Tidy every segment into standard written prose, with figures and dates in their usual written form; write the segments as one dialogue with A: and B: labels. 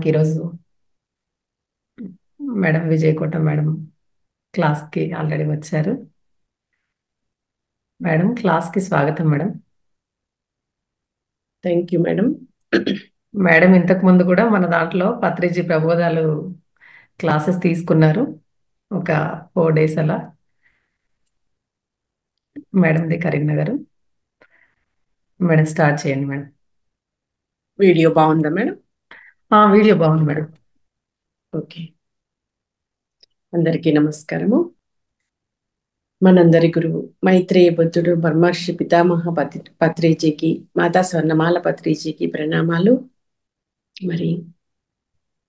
A: మనకి ఈరోజు madam విజయకోట madam క్లాస్కి ఆల్రెడీ వచ్చారు. మేడం క్లాస్కి స్వాగతం madam.
B: Thank you madam.
A: Madam ఇంతకు ముందు కూడా మన దాంట్లో పత్రిజీ ప్రబోధాలు క్లాసెస్ తీసుకున్నారు, ఒక 4 days అలా. మేడంది కరీంనగర్. మేడం స్టార్ట్ చేయండి మేడం.
B: వీడియో బాగుందా మేడం?
A: వీడియో బాగుంది మేడం.
B: ఓకే, అందరికీ నమస్కారము. మనందరి గురువు మైత్రేయ బుద్ధుడు బ్రహ్మర్షి పితామహ పత్రిజీకి, మాతా స్వర్ణమాల పత్రిజీకి ప్రణామాలు. మరి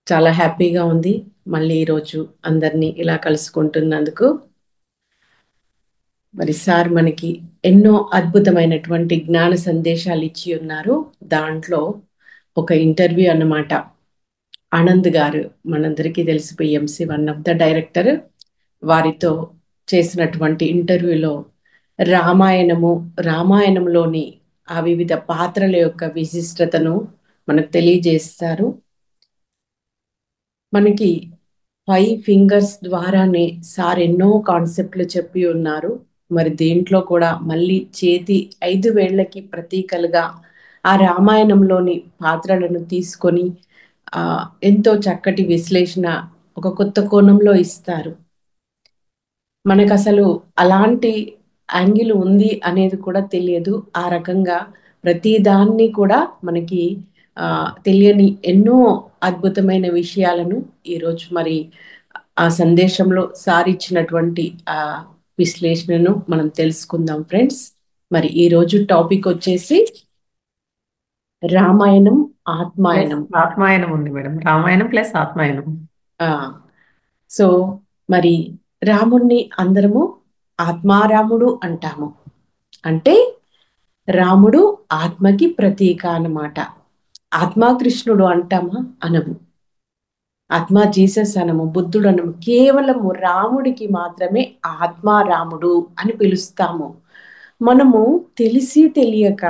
B: చాలా హ్యాపీగా ఉంది మళ్ళీ ఈరోజు అందరినీ ఇలా కలుసుకుంటున్నందుకు. మరి సార్ మనకి ఎన్నో అద్భుతమైనటువంటి జ్ఞాన సందేశాలు ఇచ్చి ఉన్నారు. దాంట్లో ఒక ఇంటర్వ్యూ అన్నమాట. ఆనంద్ గారు మనందరికీ తెలిసి PMC one of the director, వారితో చేసినటువంటి ఇంటర్వ్యూలో రామాయణంలోని ఆ వివిధ పాత్రల యొక్క విశిష్టతను మనకు తెలియజేస్తారు. మనకి 5 fingers ద్వారానే సార్ ఎన్నో కాన్సెప్ట్లు చెప్పి ఉన్నారు. మరి దీంట్లో కూడా మళ్ళీ చేతి 5 వేళ్లకి ప్రతీకలుగా ఆ రామాయణంలోని పాత్రలను తీసుకొని ఎంతో చక్కటి విశ్లేషణ ఒక కొత్త కోణంలో ఇస్తారు. మనకు అసలు అలాంటి యాంగిల్ ఉంది అనేది కూడా తెలియదు. ఆ రకంగా ప్రతిదాన్ని కూడా మనకి తెలియని ఎన్నో అద్భుతమైన విషయాలను ఈరోజు మరి ఆ సందేశంలో సారిచ్చినటువంటి ఆ విశ్లేషణను మనం తెలుసుకుందాం ఫ్రెండ్స్. మరి ఈరోజు టాపిక్ వచ్చేసి రామాయణం ఆత్మాయణం.
A: ఆత్మాయనం ఉంది మేడం, రామాయణం ప్లస్ ఆత్మాయనం.
B: సో మరి రాముణ్ణి అందరము ఆత్మారాముడు అంటాము. అంటే రాముడు ఆత్మకి ప్రతీక అన్నమాట. ఆత్మా కృష్ణుడు అంటామా? అనము. ఆత్మా జీసస్ అనము, బుద్ధుడు అనము. కేవలము రాముడికి మాత్రమే ఆత్మారాముడు అని పిలుస్తాము. మనము తెలిసి తెలియక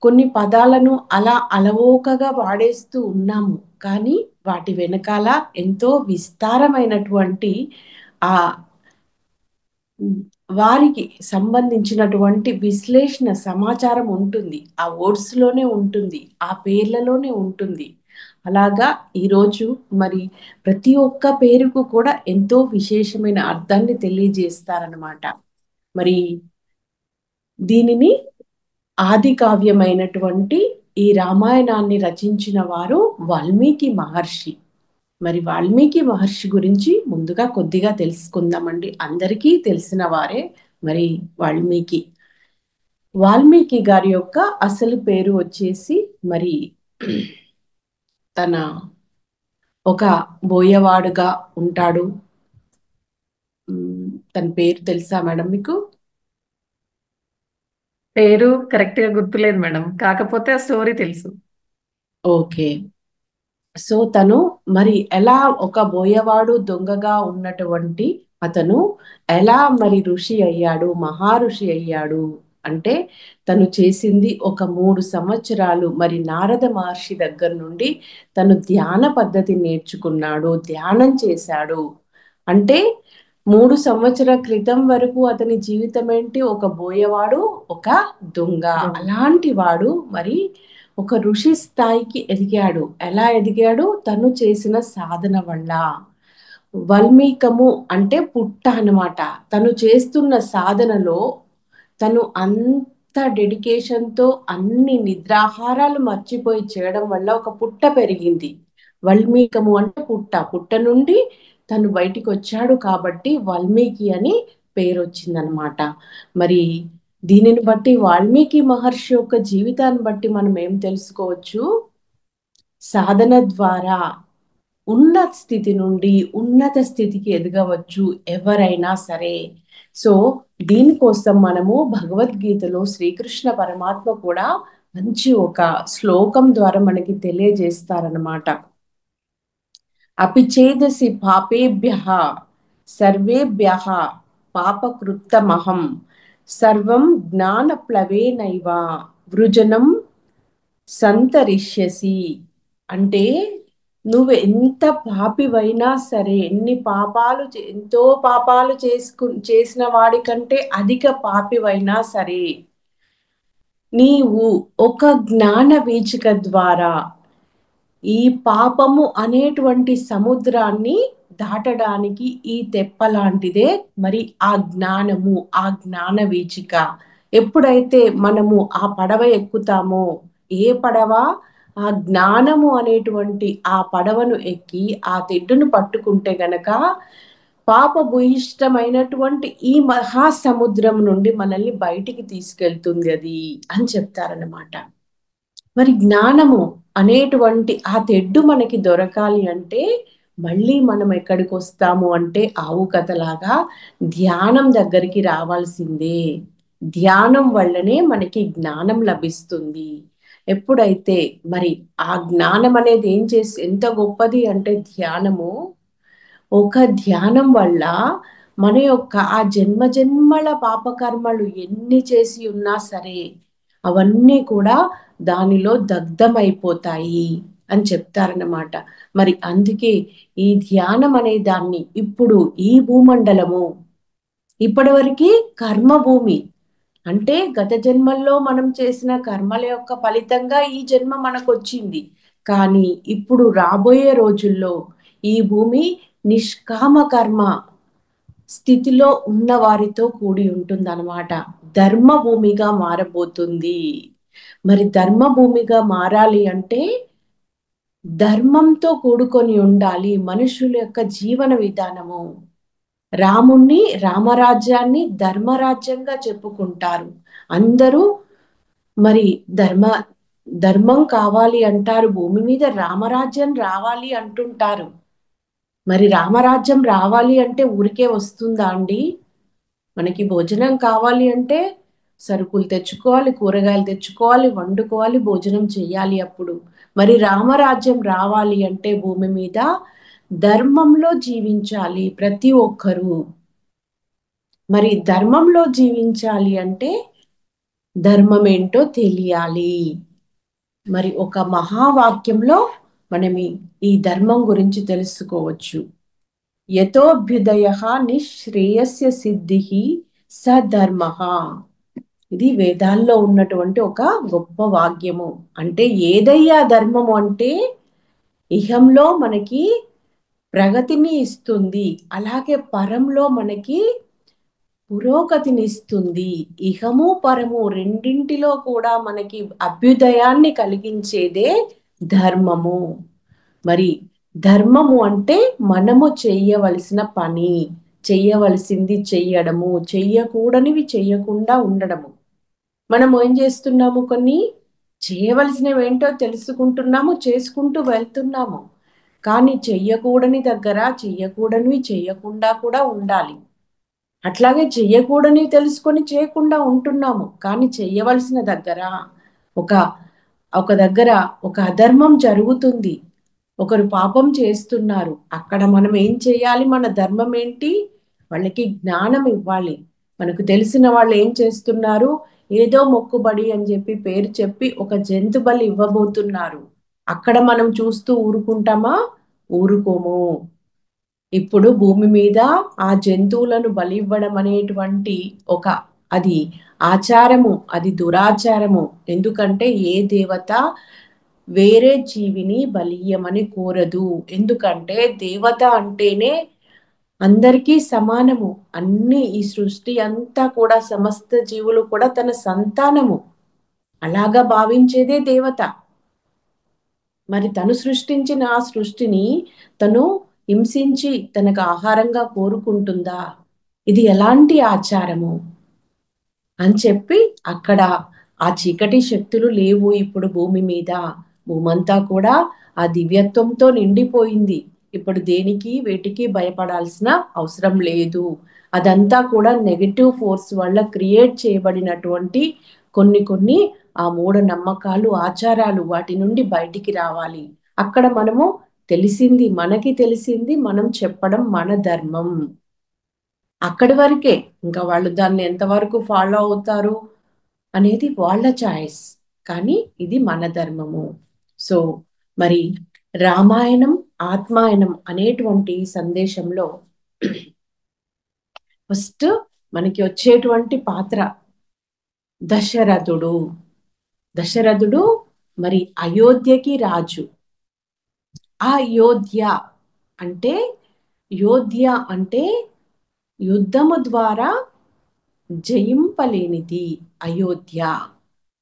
B: కొన్ని పదాలను అలా అలవోకగా వాడేస్తూ ఉన్నాము. కానీ వాటి వెనకాల ఎంతో విస్తారమైనటువంటి ఆ వారికి సంబంధించినటువంటి విశ్లేషణ సమాచారం ఉంటుంది. ఆ వర్డ్స్లోనే ఉంటుంది, ఆ పేర్లలోనే ఉంటుంది. అలాగా ఈరోజు మరి ప్రతి ఒక్క పేరుకు కూడా ఎంతో విశేషమైన అర్థాన్ని తెలియజేస్తారనమాట. మరి దీనిని ఆది కావ్యమైనటువంటి ఈ రామాయణాన్ని రచించిన వారు వాల్మీకి మహర్షి. మరి వాల్మీకి మహర్షి గురించి ముందుగా కొద్దిగా తెలుసుకుందామండి. అందరికీ తెలిసిన వారే మరి వాల్మీకి గారి యొక్క అసలు పేరు వచ్చేసి మరి తన ఒక బోయవాడుగా ఉంటాడు. తన పేరు తెలుసా మేడం మీకు?
A: పేరు కరెక్ట్ గా గుర్తులేదు మేడం, కాకపోతే ఆ స్టోరీ తెలుసు.
B: ఓకే, సో తను మరి ఎలా ఒక బోయవాడు దొంగగా ఉన్నటువంటి అతను ఎలా మరి ఋషి అయ్యాడు, మహారుషి అయ్యాడు అంటే తను చేసింది ఒక 3 సంవత్సరాలు మరి నారద మహర్షి దగ్గర నుండి తను ధ్యాన పద్ధతి నేర్చుకున్నాడు, ధ్యానం చేశాడు. అంటే 3 సంవత్సరాల క్రితం వరకు అతని జీవితం ఏంటి? ఒక బోయవాడు, ఒక దొంగ. అలాంటి వాడు మరి ఒక ఋషి స్థాయికి ఎదిగాడు. ఎలా ఎదిగాడు? తను చేసిన సాధన వల్ల. వల్మీకము అంటే పుట్ట అన్నమాట. తను చేస్తున్న సాధనలో తను అంత డెడికేషన్తో అన్ని నిద్రాహారాలు మర్చిపోయి చేయడం వల్ల ఒక పుట్ట పెరిగింది. వల్మీకము అంటే పుట్ట. పుట్ట నుండి తను బయటికి వచ్చాడు కాబట్టి వాల్మీకి అని పేరు వచ్చిందనమాట. మరి దీనిని బట్టి వాల్మీకి మహర్షి యొక్క జీవితాన్ని బట్టి మనం ఏం తెలుసుకోవచ్చు? సాధన ద్వారా ఉన్న స్థితి నుండి ఉన్నత స్థితికి ఎదగవచ్చు ఎవరైనా సరే. సో దీనికోసం మనము భగవద్గీతలో శ్రీకృష్ణ పరమాత్మ కూడా మంచి ఒక శ్లోకం ద్వారా మనకి తెలియజేస్తారనమాట. అపిచేదసి పాపేభ్యః సర్వేభ్యః పాపకృత్తమహం సర్వం జ్ఞానప్లవేనైవ వృజనం సంతరిష్యసి. అంటే నువ్వు ఎంత పాపివైనా సరే, ఎంతో పాపాలు చేసిన వాడికంటే అధిక పాపివైనా సరే, నీవు ఒక జ్ఞాన వీచిక ద్వారా ఈ పాపము అనేటువంటి సముద్రాన్ని దాటడానికి ఈ తెప్ప లాంటిదే మరి ఆ జ్ఞానము, ఆ జ్ఞాన వీచిక. ఎప్పుడైతే మనము ఆ పడవ ఎక్కుతామో, ఏ పడవ? ఆ జ్ఞానము అనేటువంటి ఆ పడవను ఎక్కి ఆ తెడ్డును పట్టుకుంటే గనక పాపభూయిష్టమైనటువంటి ఈ మహాసముద్రం నుండి మనల్ని బయటికి తీసుకెళ్తుంది అది అని చెప్తారన్నమాట. మరి జ్ఞానము అనేటువంటి ఆ తెడ్డు మనకి దొరకాలి అంటే మళ్ళీ మనం ఎక్కడికి వస్తాము అంటే ఆవు కథలాగా ధ్యానం దగ్గరికి రావాల్సిందే. ధ్యానం వల్లనే మనకి జ్ఞానం లభిస్తుంది. ఎప్పుడైతే మరి ఆ జ్ఞానం అనేది ఎంత గొప్పది అంటే ధ్యానము, ఒక ధ్యానం వల్ల మన యొక్క ఆ జన్మ జన్మల పాపకర్మలు ఎన్ని చేసి ఉన్నా సరే అవన్నీ కూడా దానిలో దగ్ధమైపోతాయి అని చెప్తారన్నమాట. మరి అందుకే ఈ ధ్యానం అనే దాన్ని ఇప్పుడు ఈ భూమండలము ఇప్పటివరకు కర్మభూమి, అంటే గత జన్మల్లో మనం చేసిన కర్మల యొక్క ఫలితంగా ఈ జన్మ మనకు వచ్చింది. కానీ ఇప్పుడు రాబోయే రోజుల్లో ఈ భూమి నిష్కామ కర్మ స్థితిలో ఉన్న వారితో కూడి ఉంటుందన్నమాట. ధర్మ భూమిగా మారబోతుంది. మరి ధర్మ భూమిగా మారాలి అంటే ధర్మంతో కూడుకొని ఉండాలి మనుషుల యొక్క జీవన విధానము. రాముణ్ణి, రామరాజ్యాన్ని ధర్మరాజ్యంగా చెప్పుకుంటారు అందరూ. మరి ధర్మం కావాలి అంటారు, భూమి మీద రామరాజ్యం రావాలి అంటుంటారు. మరి రామరాజ్యం రావాలి అంటే ఊరికే వస్తుందా అండి? మనకి భోజనం కావాలి అంటే సరుకులు తెచ్చుకోవాలి, కూరగాయలు తెచ్చుకోవాలి, వండుకోవాలి, భోజనం చేయాలి. అప్పుడు మరి రామరాజ్యం రావాలి అంటే భూమి మీద ధర్మంలో జీవించాలి ప్రతి ఒక్కరూ. మరి ధర్మంలో జీవించాలి అంటే ధర్మం ఏంటో తెలియాలి. మరి ఒక మహావాక్యంలో మనం ఈ ధర్మం గురించి తెలుసుకోవచ్చు. యతోభ్యుదయ నిశ్రేయస్య సిద్ధి సధర్మ. ఇది వేదాల్లో ఉన్నటువంటి ఒక గొప్ప వాక్యము. అంటే ఏదయ్యా ధర్మము అంటే ఇహంలో మనకి ప్రగతిని ఇస్తుంది, అలాగే పరంలో మనకి పురోగతిని ఇస్తుంది. ఇహము పరము రెండింటిలో కూడా మనకి అభ్యుదయాన్ని కలిగించేదే ధర్మము. మరి ధర్మము అంటే మనము చెయ్యవలసిన పని, చెయ్యవలసింది చెయ్యడము, చెయ్యకూడనివి చెయ్యకుండా ఉండడము. మనం ఏం చేస్తున్నాము? కొన్ని చేయవలసినవి ఏంటో తెలుసుకుంటున్నాము, చేసుకుంటూ వెళ్తున్నాము. కానీ చెయ్యకూడని దగ్గర చెయ్యకూడనివి చెయ్యకుండా కూడా ఉండాలి. అట్లాగే చెయ్యకూడని తెలుసుకొని చేయకుండా ఉంటున్నాము. కానీ చెయ్యవలసిన దగ్గర ఒక ఒక దగ్గర ఒక అధర్మం జరుగుతుంది, ఒకరు పాపం చేస్తున్నారు. అక్కడ మనం ఏం చేయాలి? మన ధర్మం ఏంటి? వాళ్ళకి జ్ఞానం ఇవ్వాలి. మనకు తెలిసిన వాళ్ళు ఏం చేస్తున్నారు? ఏదో మొక్కుబడి అని చెప్పి పేరు చెప్పి ఒక జంతు బలి ఇవ్వబోతున్నారు. అక్కడ మనం చూస్తూ ఊరుకుంటామా? ఊరుకోము. ఇప్పుడు భూమి మీద ఆ జంతువులను బలి ఇవ్వడం అనేటువంటి ఒక అది ఆచారము, అది దురాచారము. ఎందుకంటే ఏ దేవత వేరే జీవిని బలియమని కోరదు. ఎందుకంటే దేవత అంటేనే అందరికీ సమానము. అన్ని ఈ సృష్టి అంతా కూడా సమస్త జీవులు కూడా తన సంతానము అలాగా భావించేదే దేవత. మరి తను సృష్టించిన ఆ సృష్టిని తను హింసించి తనకు ఆహారంగా కోరుకుంటుందా? ఇది ఎలాంటి ఆచారము అని చెప్పి అక్కడ ఆ చీకటి శక్తులు లేవు ఇప్పుడు భూమి మీద. భూమంతా కూడా ఆ దివ్యత్వంతో నిండిపోయింది. ఇప్పుడు దేనికి వేటికి భయపడాల్సిన అవసరం లేదు. అదంతా కూడా నెగటివ్ ఫోర్స్ వల్ల క్రియేట్ చేయబడినటువంటి కొన్ని ఆ మూఢ నమ్మకాలు, ఆచారాలు, వాటి నుండి బయటికి రావాలి. అక్కడ మనకి తెలిసింది మనం చెప్పడం మన ధర్మం. అక్కడి వరకే. ఇంకా వాళ్ళు దాన్ని ఎంతవరకు ఫాలో అవుతారు అనేది వాళ్ళ చాయిస్. కానీ ఇది మన ధర్మము. సో మరి రామాయణం ఆత్మాయణం అనేటువంటి సందేశంలో ఫస్ట్ మనకి వచ్చేటువంటి పాత్ర దశరథుడు. దశరథుడు మరి అయోధ్యకి రాజు. ఆ యోధ్య అంటే యోధ్య అంటే యుద్ధము ద్వారా జయింపలేనిది అయోధ్య.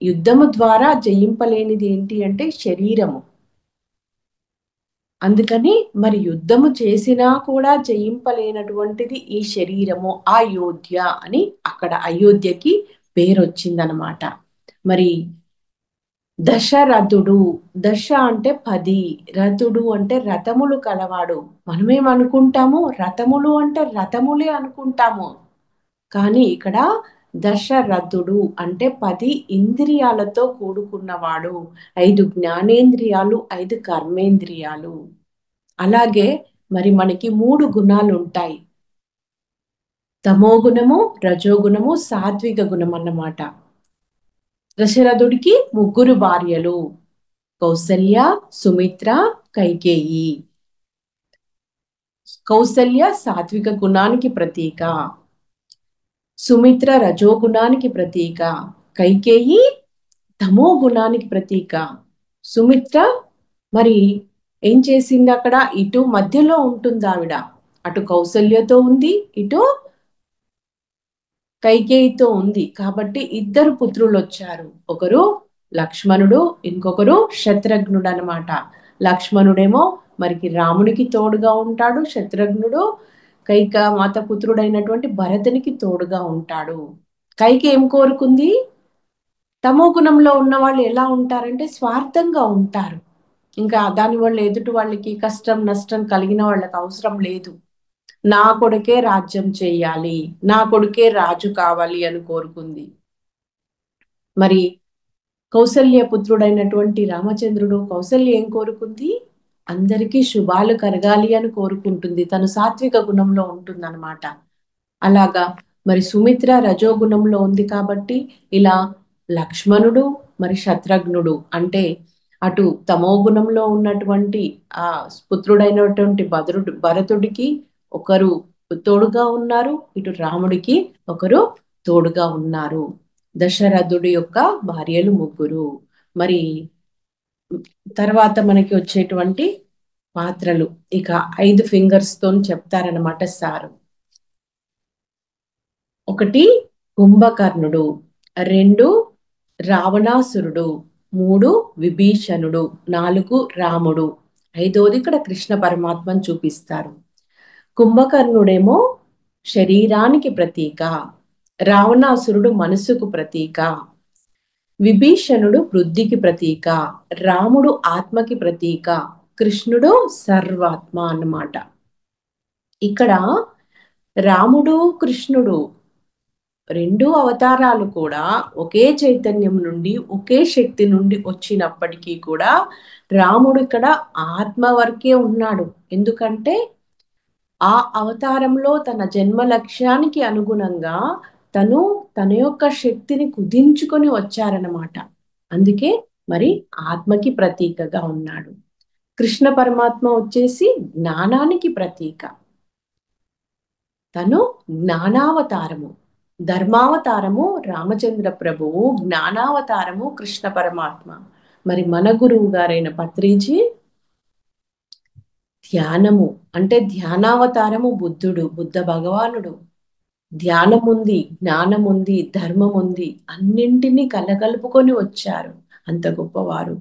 B: యుద్ధము ద్వారా జయింపలేనిది ఏంటి అంటే శరీరము. అందుకని మరి యుద్ధము చేసినా కూడా జయింపలేనటువంటిది ఈ శరీరము, ఆ యోధ్య అని అక్కడ అయోధ్యకి పేరు వచ్చిందనమాట. మరి దశరథుడు, దశ అంటే 10, రథుడు అంటే రథములు కలవాడు. మనమేమనుకుంటాము, రథములు అంటే రథములే అనుకుంటాము. కానీ ఇక్కడ దశరథుడు అంటే 10 ఇంద్రియాలతో కూడుకున్నవాడు. 5 జ్ఞానేంద్రియాలు, 5 కర్మేంద్రియాలు. అలాగే మరి మనకి 3 గుణాలు ఉంటాయి. తమోగుణము, రజోగుణము, సాత్విక గుణం అన్నమాట. దశరథుడికి 3 భార్యలు, కౌసల్య, సుమిత్ర, కైకేయి. కౌసల్య సాత్విక గుణానికి ప్రతీక, సుమిత్ర రజోగుణానికి ప్రతీక, కైకేయి తమో గుణానికి ప్రతీక. సుమిత్ర మరి ఏం చేసింది అక్కడ, ఇటు మధ్యలో ఉంటుంది ఆవిడ, అటు కౌసల్యతో ఉంది, ఇటు కైకేయితో ఉంది. కాబట్టి 2 పుత్రులు వచ్చారు. ఒకరు లక్ష్మణుడు, ఇంకొకరు శత్రుఘ్నుడు అనమాట. లక్ష్మణుడేమో మరికి రామునికి తోడుగా ఉంటాడు, శత్రుఘ్నుడు కైక మాత పుత్రుడైనటువంటి భరతునికి తోడుగా ఉంటాడు. కైకి ఏం కోరుకుంది, తమో గుణంలో ఉన్న వాళ్ళు ఎలా ఉంటారంటే స్వార్థంగా ఉంటారు. ఇంకా దానివల్ల ఎదుటి వాళ్ళకి కష్టం నష్టం కలిగిన వాళ్ళకి అవసరం లేదు. నా కొడుకే రాజ్యం చేయాలి, నా కొడుకే రాజు కావాలి అని కోరుకుంది. మరి కౌసల్య పుత్రుడైనటువంటి రామచంద్రుడు, కౌసల్య ఏం కోరుకుంది, అందరికీ శుభాలు కలగాలి అని కోరుకుంటుంది. తను సాత్విక గుణంలో ఉంటుందన్నమాట. అలాగా మరి సుమిత్ర రజోగుణంలో ఉంది కాబట్టి ఇలా లక్ష్మణుడు మరి శత్రుఘ్నుడు అంటే అటు తమో గుణంలో ఉన్నటువంటి ఆ పుత్రుడైనటువంటి భరతుడికి ఒకరు తోడుగా ఉన్నారు, ఇటు రాముడికి ఒకరు తోడుగా ఉన్నారు. దశరథుడి యొక్క భార్యలు 3. మరి తర్వాత మనకి వచ్చేటువంటి పాత్రలు ఇక 5 ఫింగర్స్ తో చెప్తారనమాట సారు. 1 కుంభకర్ణుడు, 2 రావణాసురుడు, 3 విభీషణుడు, 4 రాముడు, 5వది ఇక్కడ కృష్ణ పరమాత్మను చూపిస్తారు. కుంభకర్ణుడేమో శరీరానికి ప్రతీక, రావణాసురుడు మనసుకు ప్రతీక, విభీషణుడు బుద్ధికి ప్రతీక, రాముడు ఆత్మకి ప్రతీక, కృష్ణుడు సర్వాత్మ అన్నమాట. ఇక్కడ రాముడు కృష్ణుడు 2 అవతారాలు కూడా ఒకే చైతన్యం నుండి ఒకే శక్తి నుండి వచ్చినప్పటికీ కూడా రాముడు ఇక్కడ ఆత్మ వరకే ఉన్నాడు. ఎందుకంటే ఆ అవతారంలో తన జన్మ లక్ష్యానికి అనుగుణంగా తన యొక్క శక్తిని కుదించుకొని వచ్చారన్నమాట. అందుకే మరి ఆత్మకి ప్రతీకగా ఉన్నాడు. కృష్ణ పరమాత్మ వచ్చేసి జ్ఞానానికి ప్రతీక. తను జ్ఞానావతారము, ధర్మావతారము రామచంద్ర ప్రభువు, జ్ఞానావతారము కృష్ణ పరమాత్మ. మరి మన గురువు గారైన పత్రిజీ ధ్యానము అంటే ధ్యానావతారము బుద్ధుడు, బుద్ధ భగవానుడు. ధ్యానం ఉంది, జ్ఞానం ఉంది, ధర్మం ఉంది, అన్నింటినీ కలగలుపుకొని వచ్చారు. అంత గొప్పవారు.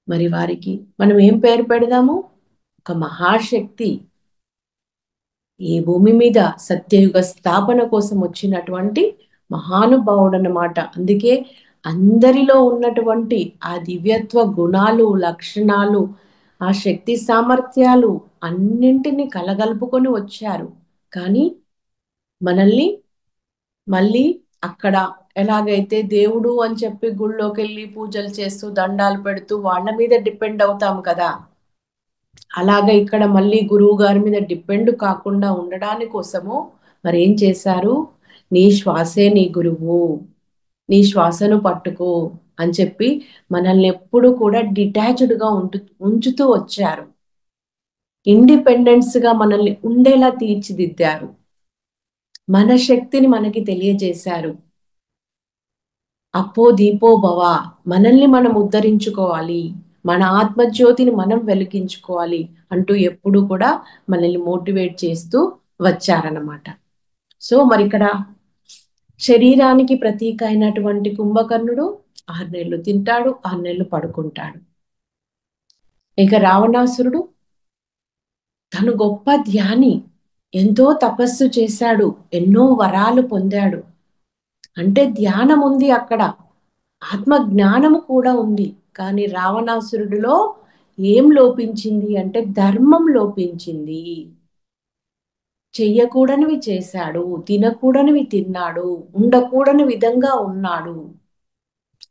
B: మరి వారికి మనం ఏం పేరు పెడదాము, ఒక మహాశక్తి. ఈ భూమి మీద సత్యయుగ స్థాపన కోసం వచ్చినటువంటి మహానుభావుడు అన్నమాట. అందుకే అందరిలో ఉన్నటువంటి ఆ దివ్యత్వ గుణాలు, లక్షణాలు, ఆ శక్తి సామర్థ్యాలు అన్నింటినీ కలగలుపుకొని వచ్చారు. కానీ మనల్ని మళ్ళీ అక్కడ ఎలాగైతే దేవుడు అని చెప్పి గుళ్ళోకి వెళ్ళి పూజలు చేస్తూ దండాలు పెడుతూ వాళ్ళ మీద డిపెండ్ అవుతాం కదా, అలాగా ఇక్కడ మళ్ళీ గురువు గారి మీద డిపెండ్ కాకుండా ఉండడాని కోసము మరి ఏం చేశారు, నీ శ్వాసే నీ గురువు, నీ శ్వాసను పట్టుకో, అని చెప్పి మనల్ని ఎప్పుడు కూడా డిటాచ్డ్గా ఉంచుతూ వచ్చారు. ఇండిపెండెన్స్ గా మనల్ని ఉండేలా తీర్చిదిద్దారు. మన శక్తిని మనకి తెలియజేశారు. అప్పో దీపో భవ, మనల్ని మనం ఉద్ధరించుకోవాలి, మన ఆత్మజ్యోతిని మనం వెలిగించుకోవాలి అంటూ ఎప్పుడు కూడా మనల్ని మోటివేట్ చేస్తూ వచ్చారన్నమాట. సో మరి ఇక్కడ శరీరానికి ప్రతీక అయినటువంటి కుంభకర్ణుడు 6 నెలలు తింటాడు, 6 నెలలు పడుకుంటాడు. ఇక రావణాసురుడు తను గొప్ప ధ్యాని, ఎంతో తపస్సు చేశాడు, ఎన్నో వరాలు పొందాడు. అంటే ధ్యానం ఉంది అక్కడ, ఆత్మ జ్ఞానము కూడా ఉంది. కానీ రావణాసురుడిలో ఏం లోపించింది అంటే ధర్మం లోపించింది. చెయ్యకూడనివి చేశాడు, తినకూడనివి తిన్నాడు, ఉండకూడని విధంగా ఉన్నాడు.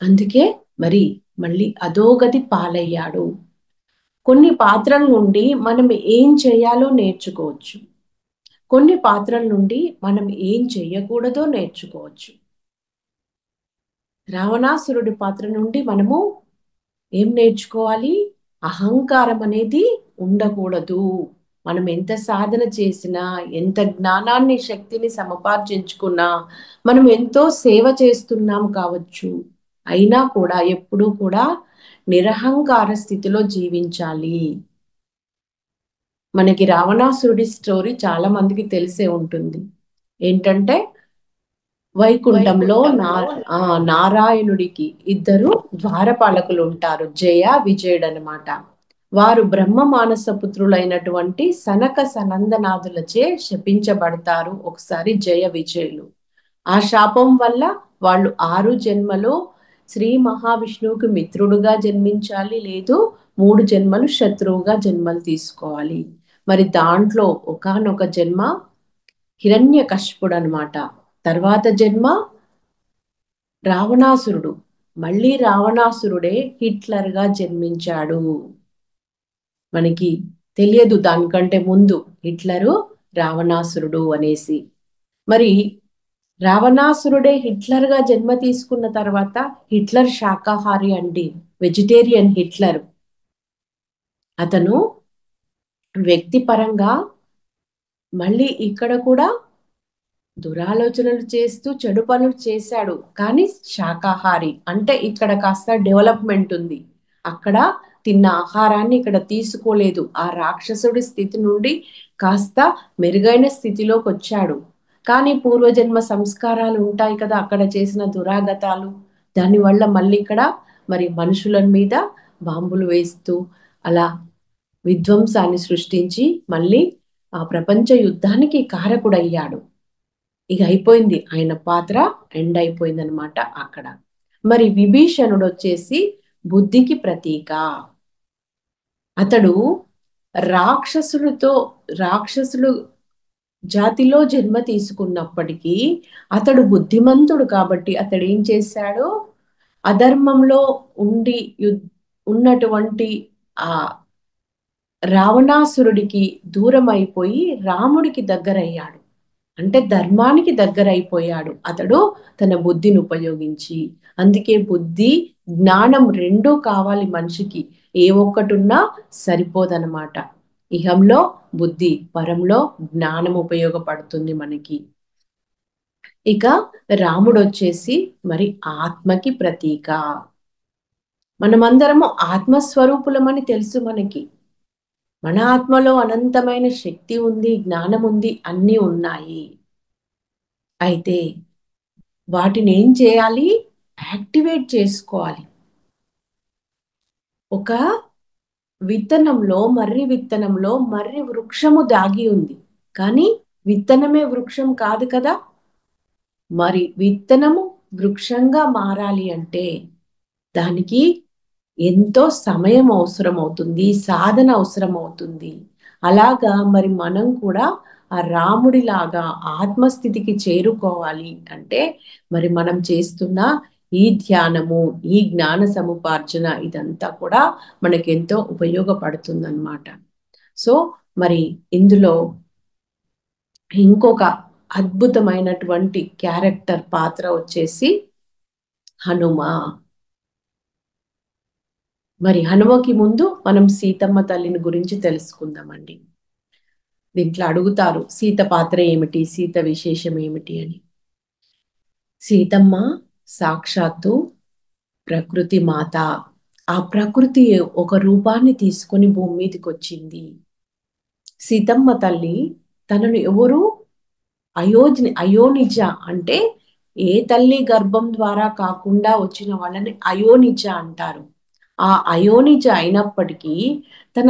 B: అందుకే మరి మళ్ళీ అధోగతి పాలయ్యాడు. కొన్ని పాత్రల నుండి మనం ఏం చేయాలో నేర్చుకోవచ్చు, కొన్ని పాత్రల నుండి మనం ఏం చెయ్యకూడదో నేర్చుకోవచ్చు. రావణాసురుడి పాత్ర నుండి మనము ఏం నేర్చుకోవాలి? అహంకారం అనేది ఉండకూడదు. మనం ఎంత సాధన చేసినా, ఎంత జ్ఞానాన్ని శక్తిని సముపార్జించుకున్నా, మనం ఎంతో సేవ చేస్తున్నాం కావచ్చు, అయినా కూడా ఎప్పుడూ కూడా నిరహంకార స్థితిలో జీవించాలి. మనకి రావణాసురుడి స్టోరీ చాలా మందికి తెలిసే ఉంటుంది. ఏంటంటే వైకుంఠంలో నారాయణుడికి 2 ద్వారపాలకులు ఉంటారు, జయ విజయుడు అనమాట. వారు బ్రహ్మ మానస పుత్రులైనటువంటి సనక సనందనాథులచే శపించబడతారు ఒకసారి జయ విజయులు. ఆ శాపం వల్ల వాళ్ళు 6 జన్మలో శ్రీ మహావిష్ణువుకి మిత్రుడుగా జన్మించాలి, లేదు 3 జన్మలు శత్రువుగా జన్మలు తీసుకోవాలి. మరి దాంట్లో ఒకానొక జన్మ హిరణ్యకశిపుడు అనమాట. తర్వాత జన్మ రావణాసురుడు, మళ్ళీ రావణాసురుడే హిట్లర్ గా జన్మించాడు. మనకి తెలియదు దానికంటే ముందు హిట్లరు రావణాసురుడు అనేసి. మరి రావణాసురుడే హిట్లర్ గా జన్మ తీసుకున్న తర్వాత హిట్లర్ శాకాహారి అండి, వెజిటేరియన్ హిట్లర్. అతను వ్యక్తిపరంగా మళ్ళీ ఇక్కడ కూడా దురాలోచనలు చేస్తూ చెడు పనులు చేశాడు, కానీ శాకాహారి. అంటే ఇక్కడ కాస్త డెవలప్మెంట్ ఉంది. అక్కడ తిన్న ఆహారాన్ని ఇక్కడ తీసుకోలేదు. ఆ రాక్షసుడి స్థితి నుండి కాస్త మెరుగైన స్థితిలోకి వచ్చాడు. కానీ పూర్వజన్మ సంస్కారాలు ఉంటాయి కదా, అక్కడ చేసిన దురాగతాలు, దానివల్ల మళ్ళీ ఇక్కడ మరి మనుషుల మీద బాంబులు వేస్తూ అలా విధ్వంసాన్ని సృష్టించి మళ్ళీ ఆ ప్రపంచ యుద్ధానికి కారకుడయ్యాడు. ఇక అయిపోయింది, ఆయన పాత్ర ఎండ్ అయిపోయింది అనమాట అక్కడ. మరి విభీషణుడు వచ్చేసి బుద్ధికి ప్రతీక. అతడు రాక్షసులు జాతిలో జన్మ తీసుకున్నప్పటికీ అతడు బుద్ధిమంతుడు కాబట్టి అతడు ఏం చేశాడు? అధర్మంలో ఉన్నటువంటి ఆ రావణాసురుడికి దూరం అయిపోయి రాముడికి దగ్గరయ్యాడు. అంటే ధర్మానికి దగ్గరైపోయాడు అతడు తన బుద్ధిని ఉపయోగించి. అందుకే బుద్ధి జ్ఞానం రెండూ కావాలి మనిషికి, ఏ ఒక్కటున్నా సరిపోదన్నమాట. ఇహంలో బుద్ధి, పరంలో జ్ఞానం ఉపయోగపడుతుంది మనకి. ఇక రాముడు వచ్చేసి మరి ఆత్మకి ప్రతీక. మనమందరము ఆత్మస్వరూపులమని తెలుసు మనకి. మన ఆత్మలో అనంతమైన శక్తి ఉంది, జ్ఞానం ఉంది, అన్నీ ఉన్నాయి. అయితే వాటిని ఏం చేయాలి? యాక్టివేట్ చేసుకోవాలి. ఒక మర్రి విత్తనంలో మర్రి వృక్షము దాగి ఉంది, కానీ విత్తనమే వృక్షం కాదు కదా. మరి విత్తనము వృక్షంగా మారాలి అంటే దానికి ఎంతో సమయం అవసరం అవుతుంది, సాధన అవసరం అవుతుంది. అలాగా మరి మనం కూడా ఆ రాముడిలాగా ఆత్మస్థితికి చేరుకోవాలి అంటే మరి మనం చేస్తున్న ఈ ధ్యానము, ఈ జ్ఞాన సముపార్జన, ఇదంతా కూడా మనకెంతో ఉపయోగపడుతుందన్నమాట. సో మరి ఇందులో ఇంకొక అద్భుతమైనటువంటి క్యారెక్టర్ పాత్ర వచ్చేసి హనుమ. మరి హనుమకి ముందు మనం సీతమ్మ తల్లిని గురించి తెలుసుకుందామండి. దీంట్లో అడుగుతారు సీత పాత్ర ఏమిటి, సీత విశేషం ఏమిటి అని. సీతమ్మ సాక్షాత్తు ప్రకృతి మాత. ఆ ప్రకృతి ఒక రూపాన్ని తీసుకొని భూమి మీదకి వచ్చింది. సీతమ్మ తల్లి తనను ఎవరు అయోనిజ అంటే ఏ తల్లి గర్భం ద్వారా కాకుండా వచ్చిన వాళ్ళని అయోనిజ అంటారు. ఆ అయోనిజ అయినప్పటికీ తన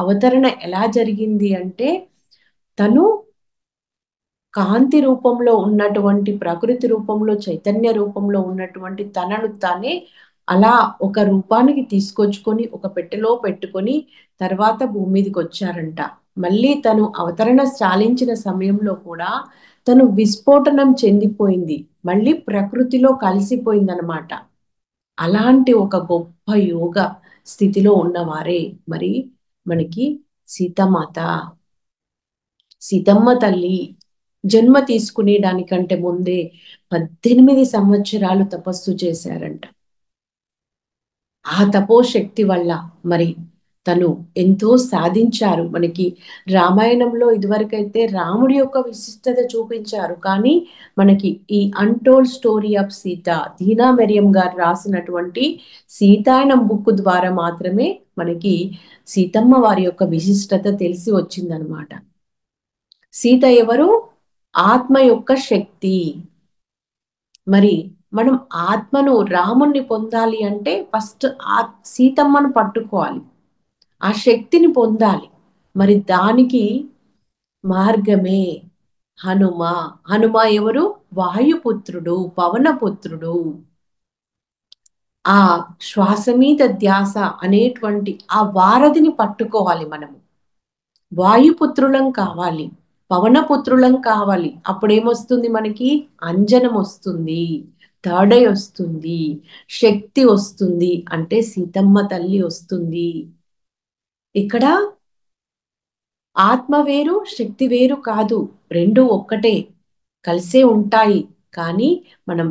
B: అవతరణ ఎలా జరిగింది అంటే, తను కాంతి రూపంలో ఉన్నటువంటి, ప్రకృతి రూపంలో, చైతన్య రూపంలో ఉన్నటువంటి తనను తానే అలా ఒక రూపానికి తీసుకొచ్చుకొని ఒక పెట్టెలో పెట్టుకొని తర్వాత భూమి మీదకి వచ్చారంట. మళ్ళీ తను అవతరణ చాలించిన సమయంలో కూడా తను విస్ఫోటనం చెందిపోయింది, మళ్ళీ ప్రకృతిలో కలిసిపోయిందనమాట. అలాంటి ఒక గొప్ప యోగ స్థితిలో ఉన్నవారే మరి మనకి సీతమాత. సీతమ్మ తల్లి జన్మ తీసుకునే దానికంటే ముందే 18 సంవత్సరాలు తపస్సు చేశారంట. ఆ తపోశక్తి వల్ల మరి తను ఎంతో సాధించారు. మనకి రామాయణంలో ఇదివరకైతే రాముడి యొక్క విశిష్టత చూపించారు, కానీ మనకి ఈ untold story of Sita, Deena Merriam గారు రాసినటువంటి సీతాయనం బుక్ ద్వారా మాత్రమే మనకి సీతమ్మ వారి యొక్క విశిష్టత తెలిసి వచ్చిందనమాట. సీత ఎవరు? ఆత్మ యొక్క శక్తి. మరి మనం ఆత్మను, రాముణ్ణి పొందాలి అంటే ఫస్ట్ సీతమ్మను పట్టుకోవాలి, ఆ శక్తిని పొందాలి. మరి దానికి మార్గమే హనుమ. హనుమ ఎవరు? వాయుపుత్రుడు, పవనపుత్రుడు. ఆ శ్వాస మీద ధ్యాస అనేటువంటి ఆ వారధిని పట్టుకోవాలి మనము. వాయుపుత్రులం కావాలి, పవనపుత్రులం కావాలి. అప్పుడేమొస్తుంది మనకి? అంజనం వస్తుంది, తాడై వస్తుంది, శక్తి వస్తుంది, అంటే సీతమ్మ తల్లి వస్తుంది. ఇక్కడ ఆత్మ వేరు, శక్తి వేరు కాదు, రెండు ఒక్కటే, కలిసే ఉంటాయి. కానీ మనం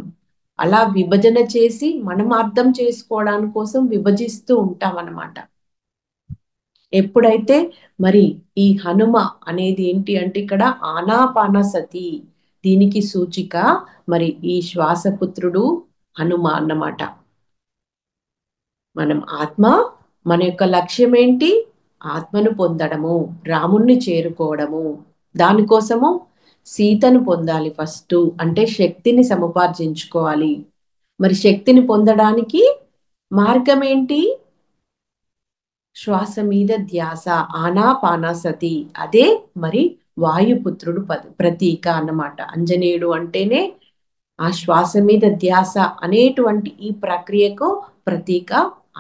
B: అలా విభజన చేసి మనం అర్థం చేసుకోవడానికి కోసం విభజిస్తూ ఉంటాం అన్నమాట. ఎప్పుడైతే మరి ఈ హనుమ అనేది ఏంటి అంటే ఇక్కడ ఆనాపానసతి, దీనికి సూచిక మరి ఈ శ్వాసపుత్రుడు హనుమ అన్నమాట. మనం ఆత్మ, మన యొక్క లక్ష్యం ఏంటి? ఆత్మను పొందడము, రాముణ్ణి చేరుకోవడము. దానికోసము సీతను పొందాలి ఫస్ట్, అంటే శక్తిని సముపార్జించుకోవాలి. మరి శక్తిని పొందడానికి మార్గం ఏంటి? శ్వాస మీద ధ్యాస, ఆనాపానసతి. అదే మరి వాయుపుత్రుడు ప్రతీక అన్నమాట. అంజనేయుడు అంటేనే ఆ శ్వాస మీద ధ్యాస అనేటువంటి ఈ ప్రక్రియకు ప్రతీక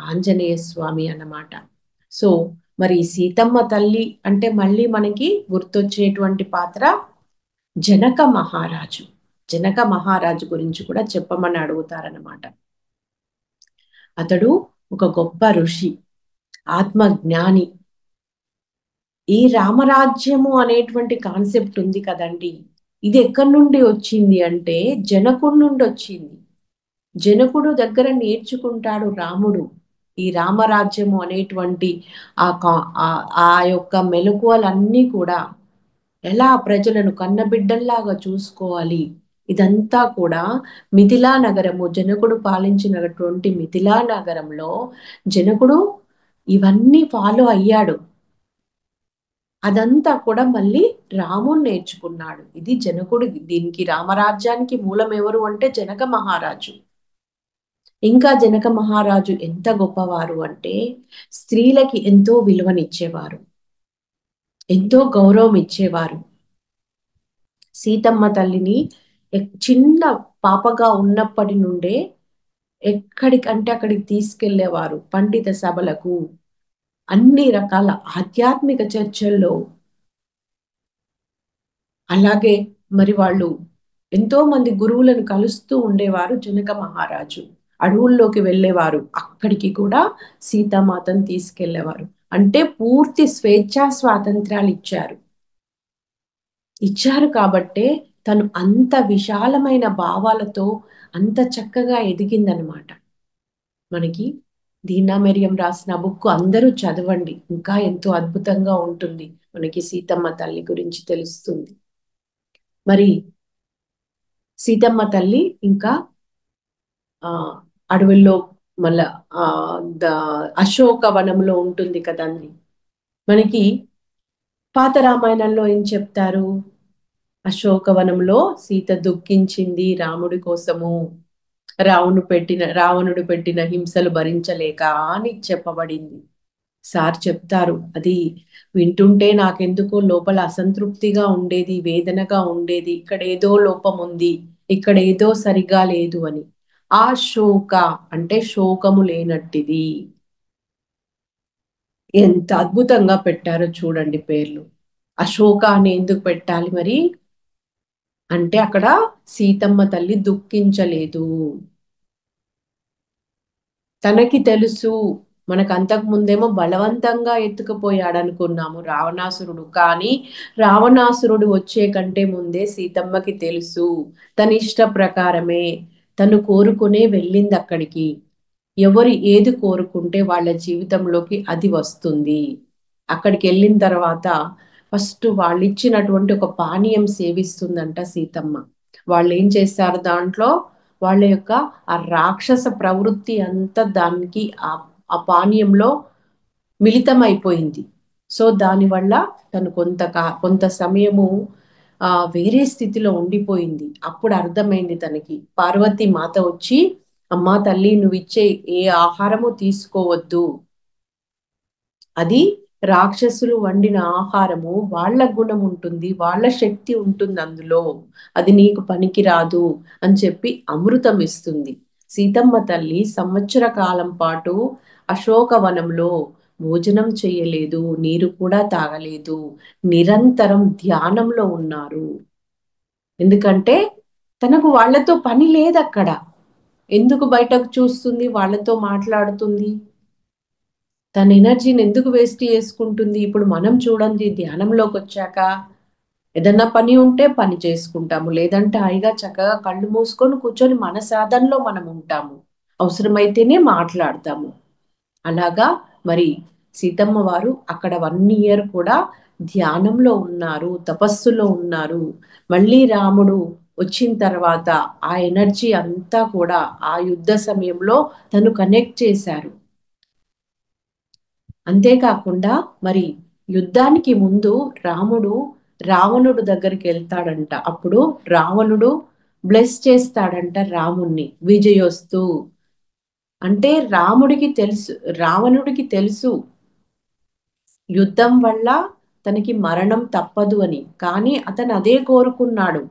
B: ఆంజనేయ స్వామి అన్నమాట. సో మరి సీతమ్మ తల్లి అంటే మళ్ళీ మనకి గుర్తొచ్చేటువంటి పాత్ర జనక మహారాజు. జనక మహారాజు గురించి కూడా చెప్పమని అడుగుతారన్నమాట. అతడు ఒక గొప్ప ఋషి, ఆత్మజ్ఞాని. ఈ రామరాజ్యము అనేటువంటి కాన్సెప్ట్ ఉంది కదండి, ఇది ఎక్కడి నుండి వచ్చింది అంటే జనకుడి నుండి వచ్చింది. జనకుడు దగ్గర నేర్చుకుంటాడు రాముడు ఈ రామరాజ్యము అనేటువంటి ఆ యొక్క మెలకువలన్నీ కూడా, ఎలా ప్రజలను కన్నబిడ్డల్లాగా చూసుకోవాలి. ఇదంతా కూడా మిథిలా నగరము, జనకుడు పాలించినటువంటి మిథిలా నగరంలో జనకుడు ఇవన్నీ ఫాలో అయ్యాడు. అదంతా కూడా మళ్ళీ రాముడు నేర్చుకున్నాడు. ఇది జనకుడు. దీనికి రామరాజ్యానికి మూలం ఎవరు అంటే జనక మహారాజు. ఇంకా జనక మహారాజు ఎంత గొప్పవారు అంటే స్త్రీలకి ఎంతో విలువనిచ్చేవారు, ఎంతో గౌరవం ఇచ్చేవారు. సీతమ్మ తల్లిని చిన్న పాపగా ఉన్నప్పటి నుండే ఎక్కడికంటే అక్కడికి తీసుకెళ్లేవారు, పండిత సభలకు, అన్ని రకాల ఆధ్యాత్మిక చర్చల్లో. అలాగే మరి వాళ్ళు ఎంతో మంది గురువులను కలుస్తూ ఉండేవారు. జనక మహారాజు అడవుల్లోకి వెళ్ళేవారు, అక్కడికి కూడా సీతామాతను తీసుకెళ్లేవారు. అంటే పూర్తి స్వేచ్ఛా స్వాతంత్రాలు ఇచ్చారు కాబట్టే తను అంత విశాలమైన భావాలతో అంత చక్కగా ఎదిగిందనమాట. మనకి దీనా మెరియం రాసిన బుక్ అందరూ చదవండి. ఇంకా ఎంతో అద్భుతంగా ఉంటుంది. మనకి సీతమ్మ తల్లి గురించి తెలుస్తుంది. మరి సీతమ్మ తల్లి ఇంకా అడవుల్లో మళ్ళా ఆ అశోక వనంలో ఉంటుంది కదండి. మనకి పాత రామాయణంలో ఏం చెప్తారు? అశోకవనంలో సీత దుఃఖించింది రాముడి కోసము, రావణుడు పెట్టిన హింసలు భరించలేక అని చెప్పబడింది. సార్ చెప్తారు, అది వింటుంటే నాకెందుకో లోపల అసంతృప్తిగా ఉండేది, వేదనగా ఉండేది. ఇక్కడ ఏదో లోపం ఉంది, ఇక్కడ ఏదో సరిగా లేదు అని. ఆ శోక అంటే శోకము లేనట్టిది. ఎంత అద్భుతంగా పెట్టారో చూడండి పేర్లు. అశోక అని ఎందుకు పెట్టాలి మరి అంటే అక్కడ సీతమ్మ తల్లి దుఃఖించలేదు. తనకి తెలుసు, మనకు అంతకు ముందేమో బలవంతంగా ఎత్తుకుపోయాడు అనుకున్నాము రావణాసురుడు. కానీ రావణాసురుడు వచ్చే కంటే ముందే సీతమ్మకి తెలుసు, తన ఇష్ట ప్రకారమే తను కోరుకునే వెళ్ళింది అక్కడికి. ఎవరు ఏది కోరుకుంటే వాళ్ళ జీవితంలోకి అది వస్తుంది. అక్కడికి వెళ్ళిన తర్వాత ఫస్ట్ వాళ్ళు ఇచ్చినటువంటి ఒక పానీయం సేవిస్తుందంట సీతమ్మ. వాళ్ళు ఏం చేస్తారు దాంట్లో, వాళ్ళ యొక్క ఆ రాక్షస ప్రవృత్తి అంతా దానికి ఆ పానీయంలో మిళితమైపోయింది. సో దానివల్ల తను కొంత సమయము వేరే స్థితిలో ఉండిపోయింది. అప్పుడు అర్థమైంది తనకి. పార్వతి మాత వచ్చి, అమ్మా తల్లి నువ్వు ఇచ్చే ఏ ఆహారము తీసుకోవద్దు, అది రాక్షసులు వండిన ఆహారము, వాళ్ళ గుణం ఉంటుంది, వాళ్ళ శక్తి ఉంటుంది అందులో, అది నీకు పనికి రాదు అని చెప్పి అమృతం ఇస్తుంది. సీతమ్మ తల్లి సంవత్సర కాలం పాటు అశోకవనంలో భోజనం చేయలేదు, నీరు కూడా తాగలేదు, నిరంతరం ధ్యానంలో ఉన్నారు. ఎందుకంటే తనకు వాళ్ళతో పని లేదు అక్కడ. ఎందుకు బయటకు చూస్తుంది, వాళ్ళతో మాట్లాడుతుంది, తన ఎనర్జీని ఎందుకు వేస్ట్ చేసుకుంటుంది? ఇప్పుడు మనం చూడండి, ధ్యానంలోకి వచ్చాక ఏదన్నా పని ఉంటే పని చేసుకుంటాము, లేదంటే హాయిగా చక్కగా కళ్ళు మూసుకొని కూర్చొని మన సాధనలో మనం ఉంటాము, అవసరమైతేనే మాట్లాడతాము. అలాగా మరి సీతమ్మ వారు అక్కడ 1 year కూడా ధ్యానంలో ఉన్నారు, తపస్సులో ఉన్నారు. మళ్ళీ రాముడు వచ్చిన తర్వాత ఆ ఎనర్జీ అంతా కూడా ఆ యుద్ధ సమయంలో తను కనెక్ట్ చేశారు. అంతేకాకుండా మరి యుద్ధానికి ముందు రాముడు రావణుడు దగ్గరికి వెళ్తాడంట. అప్పుడు రావణుడు బ్లెస్ చేస్తాడంట రాముణ్ణి, విజయోస్తు. అంటే రావణుడికి తెలుసు యుద్ధం వల్ల తనకి మరణం తప్పదు అని. కానీ అతను అదే కోరుకున్నాడు,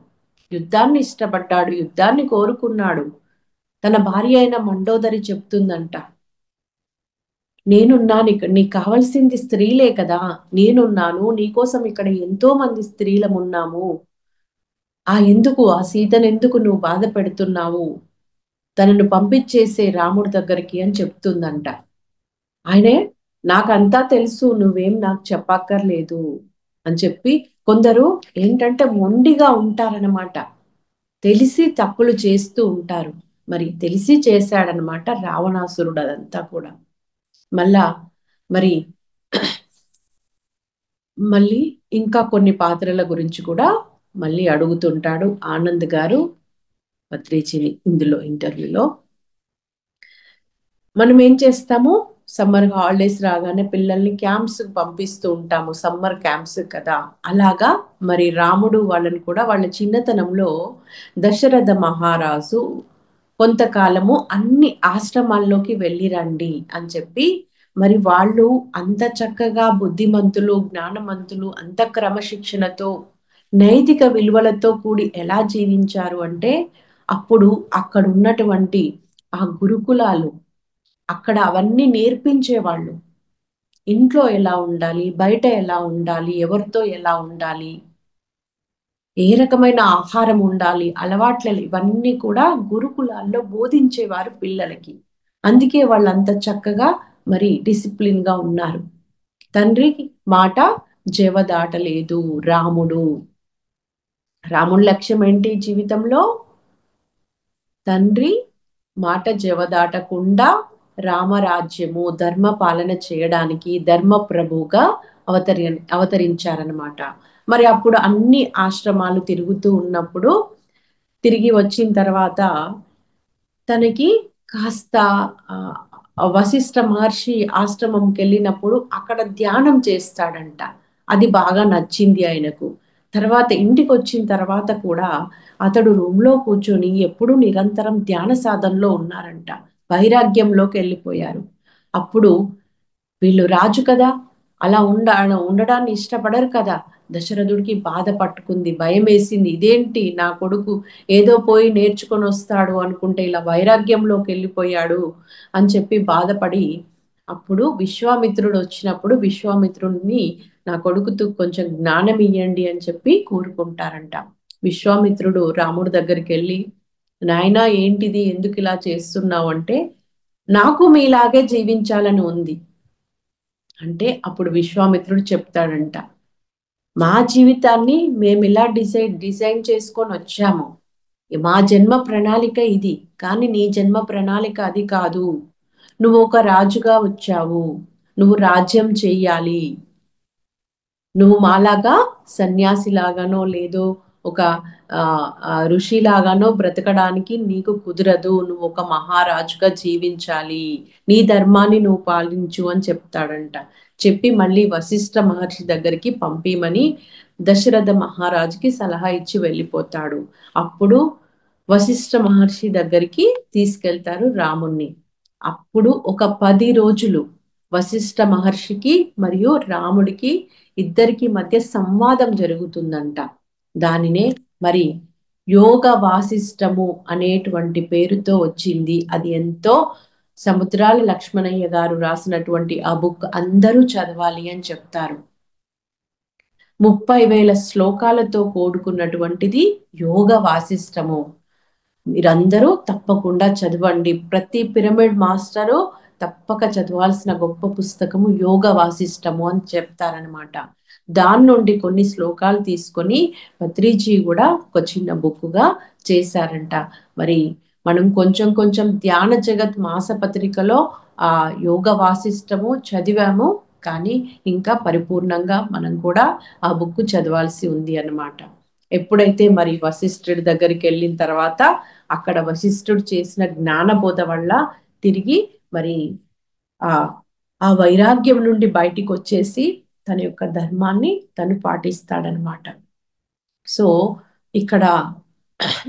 B: యుద్ధాన్ని ఇష్టపడ్డాడు, యుద్ధాన్ని కోరుకున్నాడు. తన భార్య అయిన మండోదరి చెప్తుందంట, నేనున్నాను ఇక్కడ, నీకు కావాల్సింది స్త్రీలే కదా, నేనున్నాను నీకోసం, ఇక్కడ ఎంతో మంది స్త్రీలం ఉన్నాము, ఆ సీతను ఎందుకు నువ్వు బాధ పెడుతున్నావు, తనను పంపించేసే రాముడి దగ్గరికి అని చెప్తుందంట. ఆయనే, నాకంతా తెలుసు, నువ్వేం నాకు చెప్పక్కర్లేదు అని చెప్పి. కొందరు ఏంటంటే మొండిగా ఉంటారనమాట, తెలిసి తప్పులు చేస్తూ ఉంటారు. మరి తెలిసి చేశాడనమాట రావణాసురుడు అదంతా కూడా. మళ్ళా మరి మళ్ళీ ఇంకా కొన్ని పాత్రల గురించి కూడా మళ్ళీ అడుగుతుంటాడు ఆనంద్ గారు పత్రిజిని ఇందులో ఇంటర్వ్యూలో. మనం ఏం చేస్తాము, సమ్మర్ హాలిడేస్ రాగానే పిల్లల్ని క్యాంప్స్ పంపిస్తూ ఉంటాము, సమ్మర్ క్యాంప్స్ కదా. అలాగా మరి రాముడు వాళ్ళని కూడా వాళ్ళ చిన్నతనంలో దశరథ మహారాజు కొంతకాలము అన్ని ఆశ్రమాల్లోకి వెళ్ళిరండి అని చెప్పి, మరి వాళ్ళు అంత చక్కగా బుద్ధిమంతులు, జ్ఞానవంతులు, అంత క్రమశిక్షణతో, నైతిక విలువలతో కూడి ఎలా జీవించారు అంటే, అప్పుడు అక్కడ ఉన్నటువంటి ఆ గురుకులాలు అక్కడ అవన్నీ నేర్పించేవాళ్ళు. ఇంట్లో ఎలా ఉండాలి, బయట ఎలా ఉండాలి, ఎవరితో ఎలా ఉండాలి, ఏ రకమైన ఆహారం ఉండాలి, అలవాట్ల ఇవన్నీ కూడా గురుకులాల్లో బోధించేవారు పిల్లలకి. అందుకే వాళ్ళు అంత చక్కగా మరి డిసిప్లిన్ గా ఉన్నారు. తండ్రి మాట జవదాటలేదు రాముడు. రాముడి లక్ష్యం ఏంటి జీవితంలో? తండ్రి మాట జవదాటకుండా రామరాజ్యము ధర్మ పాలన చేయడానికి ధర్మ ప్రభువుగా అవతరించారనమాట. మరి అప్పుడు అన్ని ఆశ్రమాలు తిరుగుతూ ఉన్నప్పుడు తిరిగి వచ్చిన తర్వాత తనకి కాస్త వశిష్ఠ మహర్షి ఆశ్రమంకి వెళ్ళినప్పుడు అక్కడ ధ్యానం చేస్తాడంట. అది బాగా నచ్చింది ఆయనకు. తర్వాత ఇంటికి వచ్చిన తర్వాత కూడా అతడు రూమ్లో కూర్చొని ఎప్పుడూ నిరంతరం ధ్యాన సాధనలో ఉన్నారంట. వైరాగ్యంలోకి వెళ్ళిపోయారు. అప్పుడు వీళ్ళు రాజు కదా, అలా ఉండడాన్ని ఇష్టపడరు కదా. దశరథుడికి బాధ పట్టుకుంది, భయం వేసింది. ఇదేంటి నా కొడుకు ఏదో పోయి నేర్చుకొని వస్తాడు అనుకుంటే ఇలా వైరాగ్యంలోకి వెళ్ళిపోయాడు అని చెప్పి బాధపడి, అప్పుడు విశ్వామిత్రుడు వచ్చినప్పుడు విశ్వామిత్రుడిని నా కొడుకుతో కొంచెం జ్ఞానం ఇయ్యండి అని చెప్పి కోరుకుంటారంట. విశ్వామిత్రుడు రాముడి దగ్గరికి వెళ్ళి, నాయనా ఏంటిది, ఎందుకు ఇలా చేస్తున్నావు అంటే, నాకు మీలాగే జీవించాలని ఉంది అంటే, అప్పుడు విశ్వామిత్రుడు చెప్తాడంట, మా జీవితాన్ని మేము ఇలా డిజైన్ చేసుకొని వచ్చాము. మా జన్మ ప్రణాళిక ఇది, కానీ నీ జన్మ ప్రణాళిక అది కాదు. నువ్వు ఒక రాజుగా వచ్చావు, నువ్వు రాజ్యం చెయ్యాలి. నువ్వు మాలాగా సన్యాసిలాగానో లేదో ఒక ఋషిలాగానో బ్రతకడానికి నీకు కుదరదు. నువ్వు ఒక మహారాజుగా జీవించాలి, నీ ధర్మాన్ని నువ్వు పాలించు అని చెప్తాడంట. చెప్పి మళ్ళీ వశిష్ఠ మహర్షి దగ్గరికి పంపిమని దశరథ మహారాజుకి సలహా ఇచ్చి వెళ్ళిపోతాడు. అప్పుడు వశిష్ఠ మహర్షి దగ్గరికి తీసుకెళ్తారు రాముణ్ణి. అప్పుడు ఒక 10 రోజులు వశిష్ఠ మహర్షికి మరియు రాముడికి ఇద్దరికి మధ్య సంవాదం జరుగుతుందంట. దానినే మరి యోగ వాసిష్టము అనేటువంటి పేరుతో వచ్చింది. అది ఎంతో సముద్రాల లక్ష్మణయ్య గారు రాసినటువంటి ఆ బుక్ అందరూ చదవాలి అని చెప్తారు. 30,000 శ్లోకాలతో కూడుకున్నటువంటిది యోగ వాసిష్టము. మీరందరూ తప్పకుండా చదవండి. ప్రతి పిరమిడ్ మాస్టరు తప్పక చదవాల్సిన గొప్ప పుస్తకము యోగ వాసిష్టము అని చెప్తారనమాట. దాని నుండి కొన్ని శ్లోకాలు తీసుకొని పత్రిజీ కూడా ఒక చిన్న బుక్గా చేశారంట. మరి మనం కొంచెం కొంచెం ధ్యాన జగత్ మాసపత్రికలో ఆ యోగ వాసిష్టము చదివాము, కానీ ఇంకా పరిపూర్ణంగా మనం కూడా ఆ బుక్ చదవాల్సి ఉంది అన్నమాట. ఎప్పుడైతే మరి వశిష్ఠుడి దగ్గరికి వెళ్ళిన తర్వాత అక్కడ వశిష్ఠుడు చేసిన జ్ఞానబోధ వల్ల తిరిగి మరి ఆ ఆ వైరాగ్యం నుండి బయటికి వచ్చేసి తన యొక్క ధర్మాన్ని తను పాటిస్తాడనమాట. సో ఇక్కడ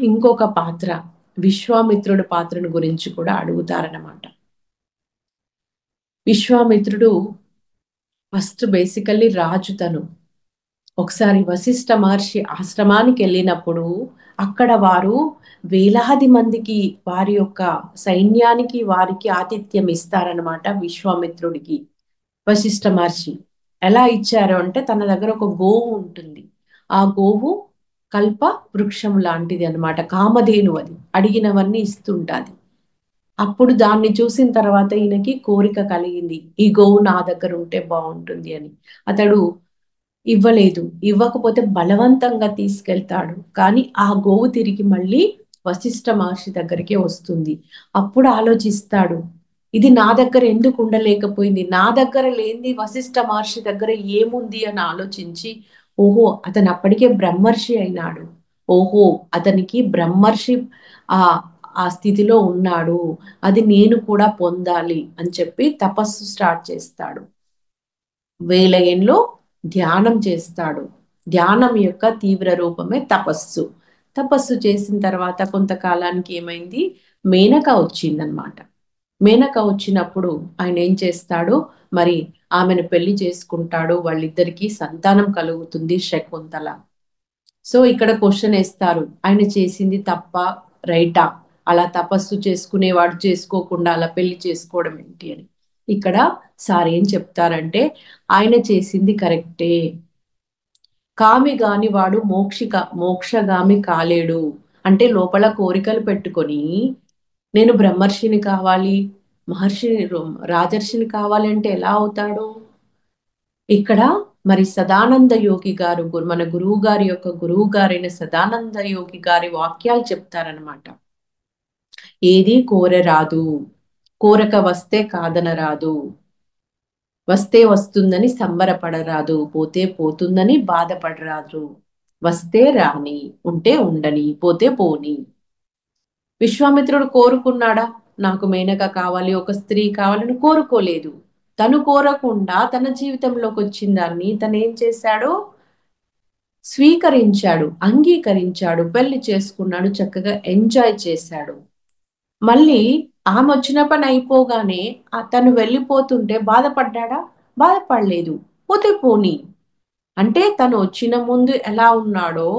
B: ఇంకొక పాత్ర, విశ్వామిత్రుడి పాత్రను గురించి కూడా అడుగుతారనమాట. విశ్వామిత్రుడు ఫస్ట్ బేసికల్లీ రాజు. తను ఒకసారి వశిష్ఠ మహర్షి ఆశ్రమానికి వెళ్ళినప్పుడు అక్కడ వారు వేలాది మందికి వారి యొక్క సైన్యానికి వారికి ఆతిథ్యం ఇస్తారనమాట. విశ్వామిత్రుడికి వశిష్ఠ మహర్షి ఎలా ఇచ్చారు అంటే, తన దగ్గర ఒక గోవు ఉంటుంది. ఆ గోవు కల్ప వృక్షం లాంటిది అనమాట, కామధేను. అది అడిగినవన్నీ ఇస్తుంటాది. అప్పుడు దాన్ని చూసిన తర్వాత ఈయనకి కోరిక కలిగింది, ఈ గోవు నా దగ్గర ఉంటే బాగుంటుంది అని. అతడు ఇవ్వలేదు. ఇవ్వకపోతే బలవంతంగా తీసుకెళ్తాడు. కానీ ఆ గోవు తిరిగి మళ్ళీ వశిష్ఠ మహర్షి దగ్గరికే వస్తుంది. అప్పుడు ఆలోచిస్తాడు, ఇది నా దగ్గర ఎందుకు ఉండలేకపోయింది, నా దగ్గర లేనిది వశిష్ఠ మహర్షి దగ్గర ఏముంది అని ఆలోచించి, ఓహో అతను అప్పటికే బ్రహ్మర్షి అయినాడు, ఓహో అతనికి బ్రహ్మర్షి ఆ ఆ స్థితిలో ఉన్నాడు, అది నేను కూడా పొందాలి అని చెప్పి తపస్సు స్టార్ట్ చేస్తాడు. 1000 ఏండ్లు ధ్యానం చేస్తాడు. ధ్యానం యొక్క తీవ్ర రూపమే తపస్సు. తపస్సు చేసిన తర్వాత కొంతకాలానికి ఏమైంది, మేనక వచ్చిందనమాట. మేనక వచ్చినప్పుడు ఆయన ఏం చేస్తాడు, మరి ఆమెను పెళ్లి చేసుకుంటాడు. వాళ్ళిద్దరికీ సంతానం కలుగుతుంది, శకుంతల. సో ఇక్కడ క్వశ్చన్ వేస్తారు, ఆయన చేసింది తప్ప రైటా, అలా తపస్సు చేసుకునేవాడు చేసుకోకుండా అలా పెళ్లి చేసుకోవడం ఏంటి అని. ఇక్కడ సార్ ఏం చెప్తారంటే, ఆయన చేసింది కరెక్టే. కామి గాని వాడు మోక్షగామి కాలేడు. అంటే లోపల కోరికలు పెట్టుకొని నేను బ్రహ్మర్షిని కావాలి, రాజర్షిని కావాలి అంటే ఎలా అవుతాడు. ఇక్కడ మరి సదానంద యోగి గారు, మన గురువు గారి యొక్క గురువు గారైన సదానంద యోగి గారి వాక్యాలు చెప్తారనమాట. ఏది కోరరాదు, కోరక వస్తే కాదనరాదు, వస్తే వస్తుందని సంబరపడరాదు, పోతే పోతుందని బాధపడరాదు. వస్తే రాని, ఉంటే ఉండని, పోతే పోని. విశ్వామిత్రుడు కోరుకున్నాడా? నాకు మేనక కావాలి, ఒక స్త్రీ కావాలని కోరుకోలేదు. తను కోరకుండా తన జీవితంలోకి వచ్చిన దాన్ని తను ఏం చేశాడు? స్వీకరించాడు, అంగీకరించాడు, పెళ్లి చేసుకున్నాడు, చక్కగా ఎంజాయ్ చేశాడు. మళ్ళీ ఆమె వచ్చిన పని అయిపోగానే తను వెళ్ళిపోతుంటే బాధపడ్డాడా? బాధపడలేదు. పోతే పోని. అంటే తను వచ్చిన ముందు ఎలా ఉన్నాడో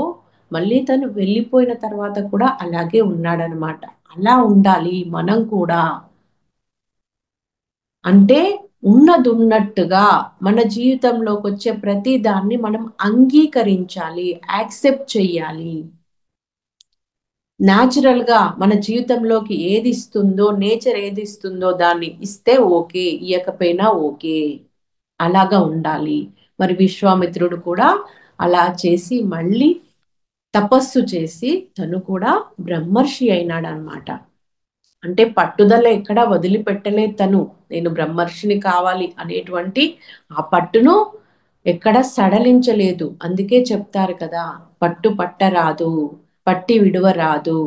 B: మళ్ళీ తను వెళ్ళిపోయిన తర్వాత కూడా అలాగే ఉన్నాడనమాట. అలా ఉండాలి మనం కూడా. అంటే ఉన్నదున్నట్టుగా మన జీవితంలోకి వచ్చే ప్రతి దాన్ని మనం అంగీకరించాలి, యాక్సెప్ట్ చెయ్యాలి. న్యాచురల్ గా మన జీవితంలోకి ఏది ఇస్తుందో, నేచర్ ఏది ఇస్తుందో దాన్ని ఇస్తే ఓకే, ఇయ్యకపోయినా ఓకే. అలాగా ఉండాలి. మరి విశ్వామిత్రుడు కూడా అలా చేసి మళ్ళీ తపస్సు చేసి తను కూడా బ్రహ్మర్షి అయినాడనమాట. అంటే పట్టుదల ఎక్కడా వదిలిపెట్టలేదు తను. నేను బ్రహ్మర్షిని కావాలి అనేటువంటి ఆ పట్టును ఎక్కడ సడలించలేదు. అందుకే చెప్తారు కదా, పట్టు పట్టరాదు, పట్టి విడువరాదు,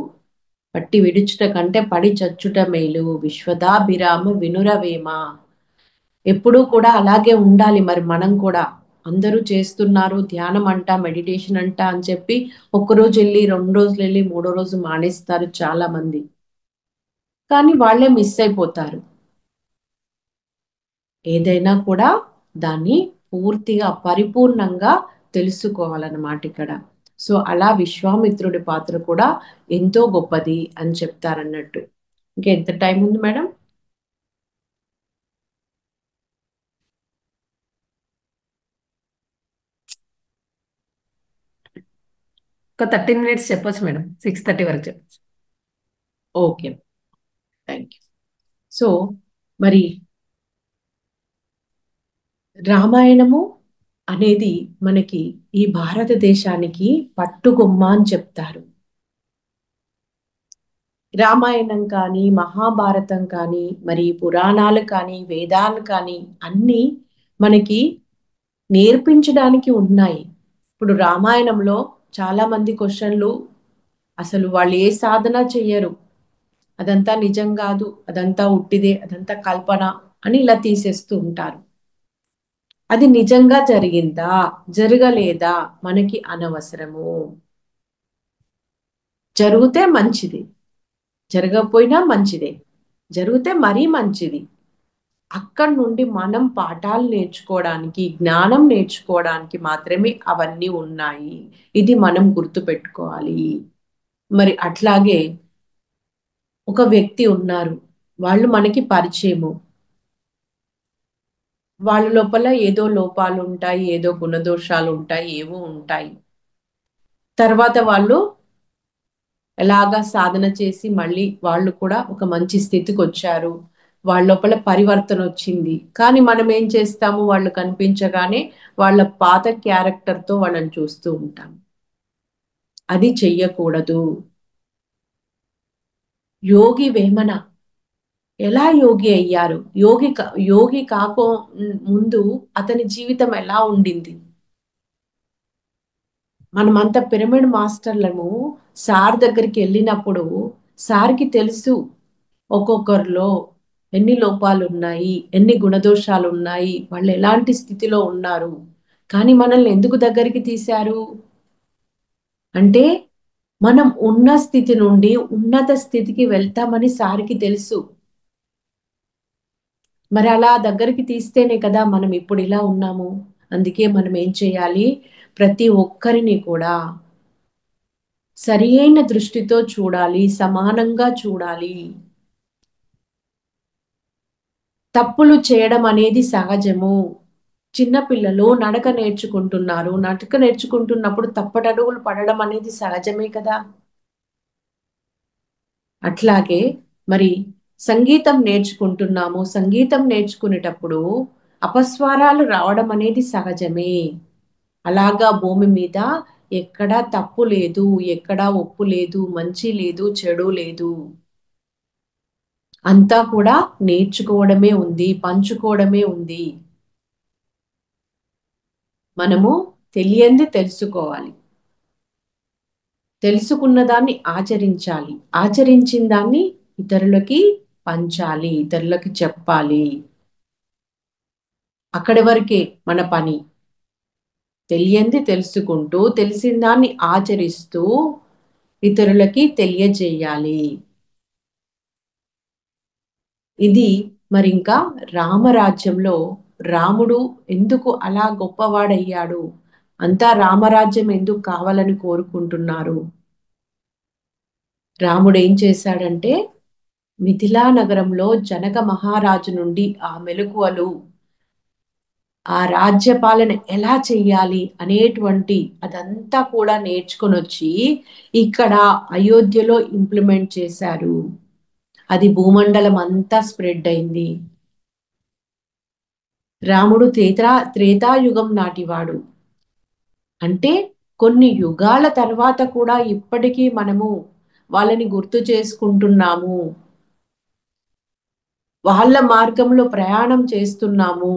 B: పట్టి విడుచుట కంటే పడి చచ్చుట మేలు, విశ్వదాభిరామ వినురవేమ. ఎప్పుడూ కూడా అలాగే ఉండాలి. మరి మనం కూడా అందరూ చేస్తున్నారు ధ్యానం అంట, మెడిటేషన్ అంట అని చెప్పి ఒక్కరోజు వెళ్ళి 2 రోజులు వెళ్ళి 3వ రోజు మానేస్తారు చాలా మంది. కానీ వాళ్ళే మిస్ అయిపోతారు. ఏదైనా కూడా దాన్ని పూర్తిగా పరిపూర్ణంగా తెలుసుకోవాలన్నమాట ఇక్కడ. సో అలా విశ్వామిత్రుడి పాత్ర కూడా ఎంతో గొప్పది అని చెప్తారన్నట్టు. ఇంకా ఎంత టైం ఉంది మేడం?
A: ఒక 13 మినిట్స్ చెప్పొచ్చు మేడం, 6:30 వరకు చెప్పొచ్చు.
B: Okay, thank you. సో మరి రామాయణము అనేది మనకి ఈ భారతదేశానికి పట్టుగొమ్మ అని చెప్తారు. రామాయణం కానీ, మహాభారతం కానీ, మరి పురాణాలు కానీ, వేదాలు కానీ అన్నీ మనకి నేర్పించడానికి ఉన్నాయి. ఇప్పుడు రామాయణంలో చాలా మంది క్వశ్చన్లు, అసలు వాళ్ళు ఏ సాధన చెయ్యరు, అదంతా నిజం కాదు, అదంతా ఉట్టిదే, అదంతా కల్పన అని ఇలా తీసేస్తూ ఉంటారు. అది నిజంగా జరిగిందా, జరగలేదా మనకి అనవసరము. జరిగితే మంచిది, జరగకపోయినా మంచిదే, జరిగితే మరీ మంచిది. అక్కడి నుండి మనం పాఠాలు నేర్చుకోవడానికి, జ్ఞానం నేర్చుకోవడానికి మాత్రమే అవన్నీ ఉన్నాయి. ఇది మనం గుర్తుపెట్టుకోవాలి. మరి అట్లాగే ఒక వ్యక్తి ఉన్నారు, వాళ్ళు మనకి పరిచయము. వాళ్ళ లోపల ఏదో లోపాలు ఉంటాయి, ఏదో గుణదోషాలు ఉంటాయి, ఏవో ఉంటాయి. తర్వాత వాళ్ళు ఎలాగా సాధన చేసి మళ్ళీ వాళ్ళు కూడా ఒక మంచి స్థితికి వచ్చారు. వాళ్ళ లోపల పరివర్తన వచ్చింది. కానీ మనం ఏం చేస్తాము, వాళ్ళు కనిపించగానే వాళ్ళ పాత క్యారెక్టర్తో వాళ్ళని చూస్తూ ఉంటాం. అది చెయ్యకూడదు. యోగి వేమన ఎలా యోగి అయ్యారు? యోగి కాకో ముందు అతని జీవితం ఎలా ఉండింది? మనమంతా పిరమిడ్ మాస్టర్లను సార్ దగ్గరికి వెళ్ళినప్పుడు సార్కి తెలుసు ఒక్కొక్కరిలో ఎన్ని లోపాలు ఉన్నాయి, ఎన్ని గుణదోషాలు ఉన్నాయి, వాళ్ళు ఎలాంటి స్థితిలో ఉన్నారు. కానీ మనల్ని ఎందుకు దగ్గరికి తీశారు అంటే, మనం ఉన్న స్థితి నుండి ఉన్నత స్థితికి వెళ్తామని సార్కి తెలుసు. మరి అలా దగ్గరికి తీస్తేనే కదా మనం ఇప్పుడు ఇలా ఉన్నాము. అందుకే మనం ఏం చేయాలి, ప్రతి ఒక్కరిని కూడా సరి అయిన దృష్టితో చూడాలి, సమానంగా చూడాలి. తప్పులు చేయడం అనేది సహజము. చిన్నపిల్లలు నడక నేర్చుకుంటున్నారు. నడక నేర్చుకుంటున్నప్పుడు తప్పటడుగులు పడడం అనేది సహజమే కదా. అట్లాగే మరి సంగీతం నేర్చుకుంటున్నాము. సంగీతం నేర్చుకునేటప్పుడు అపస్వరాలు రావడం అనేది సహజమే. అలాగా భూమి మీద ఎక్కడా తప్పు లేదు, ఎక్కడా ఒప్పు లేదు, మంచి లేదు, చెడు లేదు. అంతా కూడా నేర్చుకోవడమే ఉంది, పంచుకోవడమే ఉంది. మనము తెలియంది తెలుసుకోవాలి, తెలుసుకున్న దాన్ని ఆచరించాలి, ఆచరించిన దాన్ని ఇతరులకి పంచాలి, ఇతరులకి చెప్పాలి. అక్కడి వరకే మన పని. తెలియంది తెలుసుకుంటూ, తెలిసిన దాన్ని ఆచరిస్తూ ఇతరులకి తెలియజేయాలి. ఇది మరి ఇంకా రామరాజ్యంలో రాముడు ఎందుకు అలా గొప్పవాడయ్యాడు, అంతా రామరాజ్యం ఎందుకు కావాలని కోరుకుంటున్నారు? రాముడు ఏం చేశాడంటే మిథిలా నగరంలో జనక మహారాజు నుండి ఆ మెలకువలు, ఆ రాజ్యపాలన ఎలా చెయ్యాలి అనేటువంటి అదంతా కూడా నేర్చుకొని వచ్చి ఇక్కడ అయోధ్యలో ఇంప్లిమెంట్ చేశారు. అది భూమండలం అంతా స్ప్రెడ్ అయింది. రాముడు త్రేతాయుగం నాటివాడు. అంటే కొన్ని యుగాల తర్వాత కూడా ఇప్పటికీ మనము వాళ్ళని గుర్తు చేసుకుంటున్నాము, వాళ్ళ మార్గంలో ప్రయాణం చేస్తున్నాము.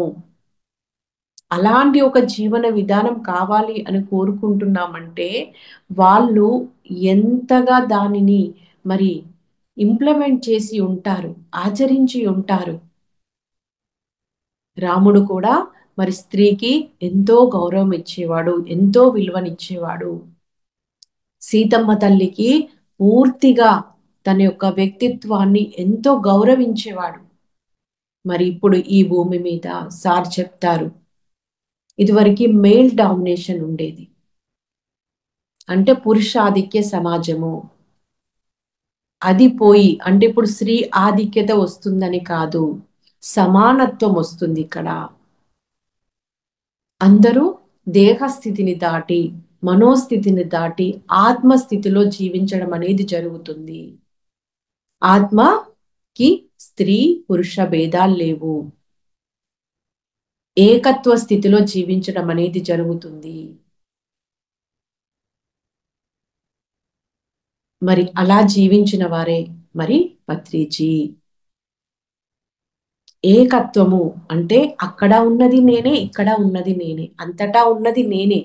B: అలాంటి ఒక జీవన విధానం కావాలి అని కోరుకుంటున్నామంటే వాళ్ళు ఎంతగా దానిని మరి ఇంప్లిమెంట్ చేసి ఉంటారు, ఆచరించి ఉంటారు. రాముడు కూడా మరి స్త్రీకి ఎంతో గౌరవం ఇచ్చేవాడు, ఎంతో విలువనిచ్చేవాడు. సీతమ్మ తల్లికి పూర్తిగా తన యొక్క వ్యక్తిత్వాన్ని ఎంతో గౌరవించేవాడు. మరి ఇప్పుడు ఈ భూమి మీద సార్ చెప్తారు, ఇదివరకు మేల్ డామినేషన్ ఉండేది, అంటే పురుషాధిక్య సమాజము. అది పోయి అంటే ఇప్పుడు స్త్రీ ఆధిక్యత వస్తుందని కాదు, సమానత్వం వస్తుంది ఇక్కడ. అందరూ దేహస్థితిని దాటి, మనోస్థితిని దాటి ఆత్మస్థితిలో జీవించడం అనేది జరుగుతుంది. ఆత్మకి స్త్రీ పురుష భేదాలు లేవు, ఏకత్వ స్థితిలో జీవించడం అనేది జరుగుతుంది. మరి అలా జీవించిన వారే మరి పత్రిజీ. ఏకత్వము అంటే అక్కడ ఉన్నది నేనే, ఇక్కడ ఉన్నది నేనే, అంతటా ఉన్నది నేనే.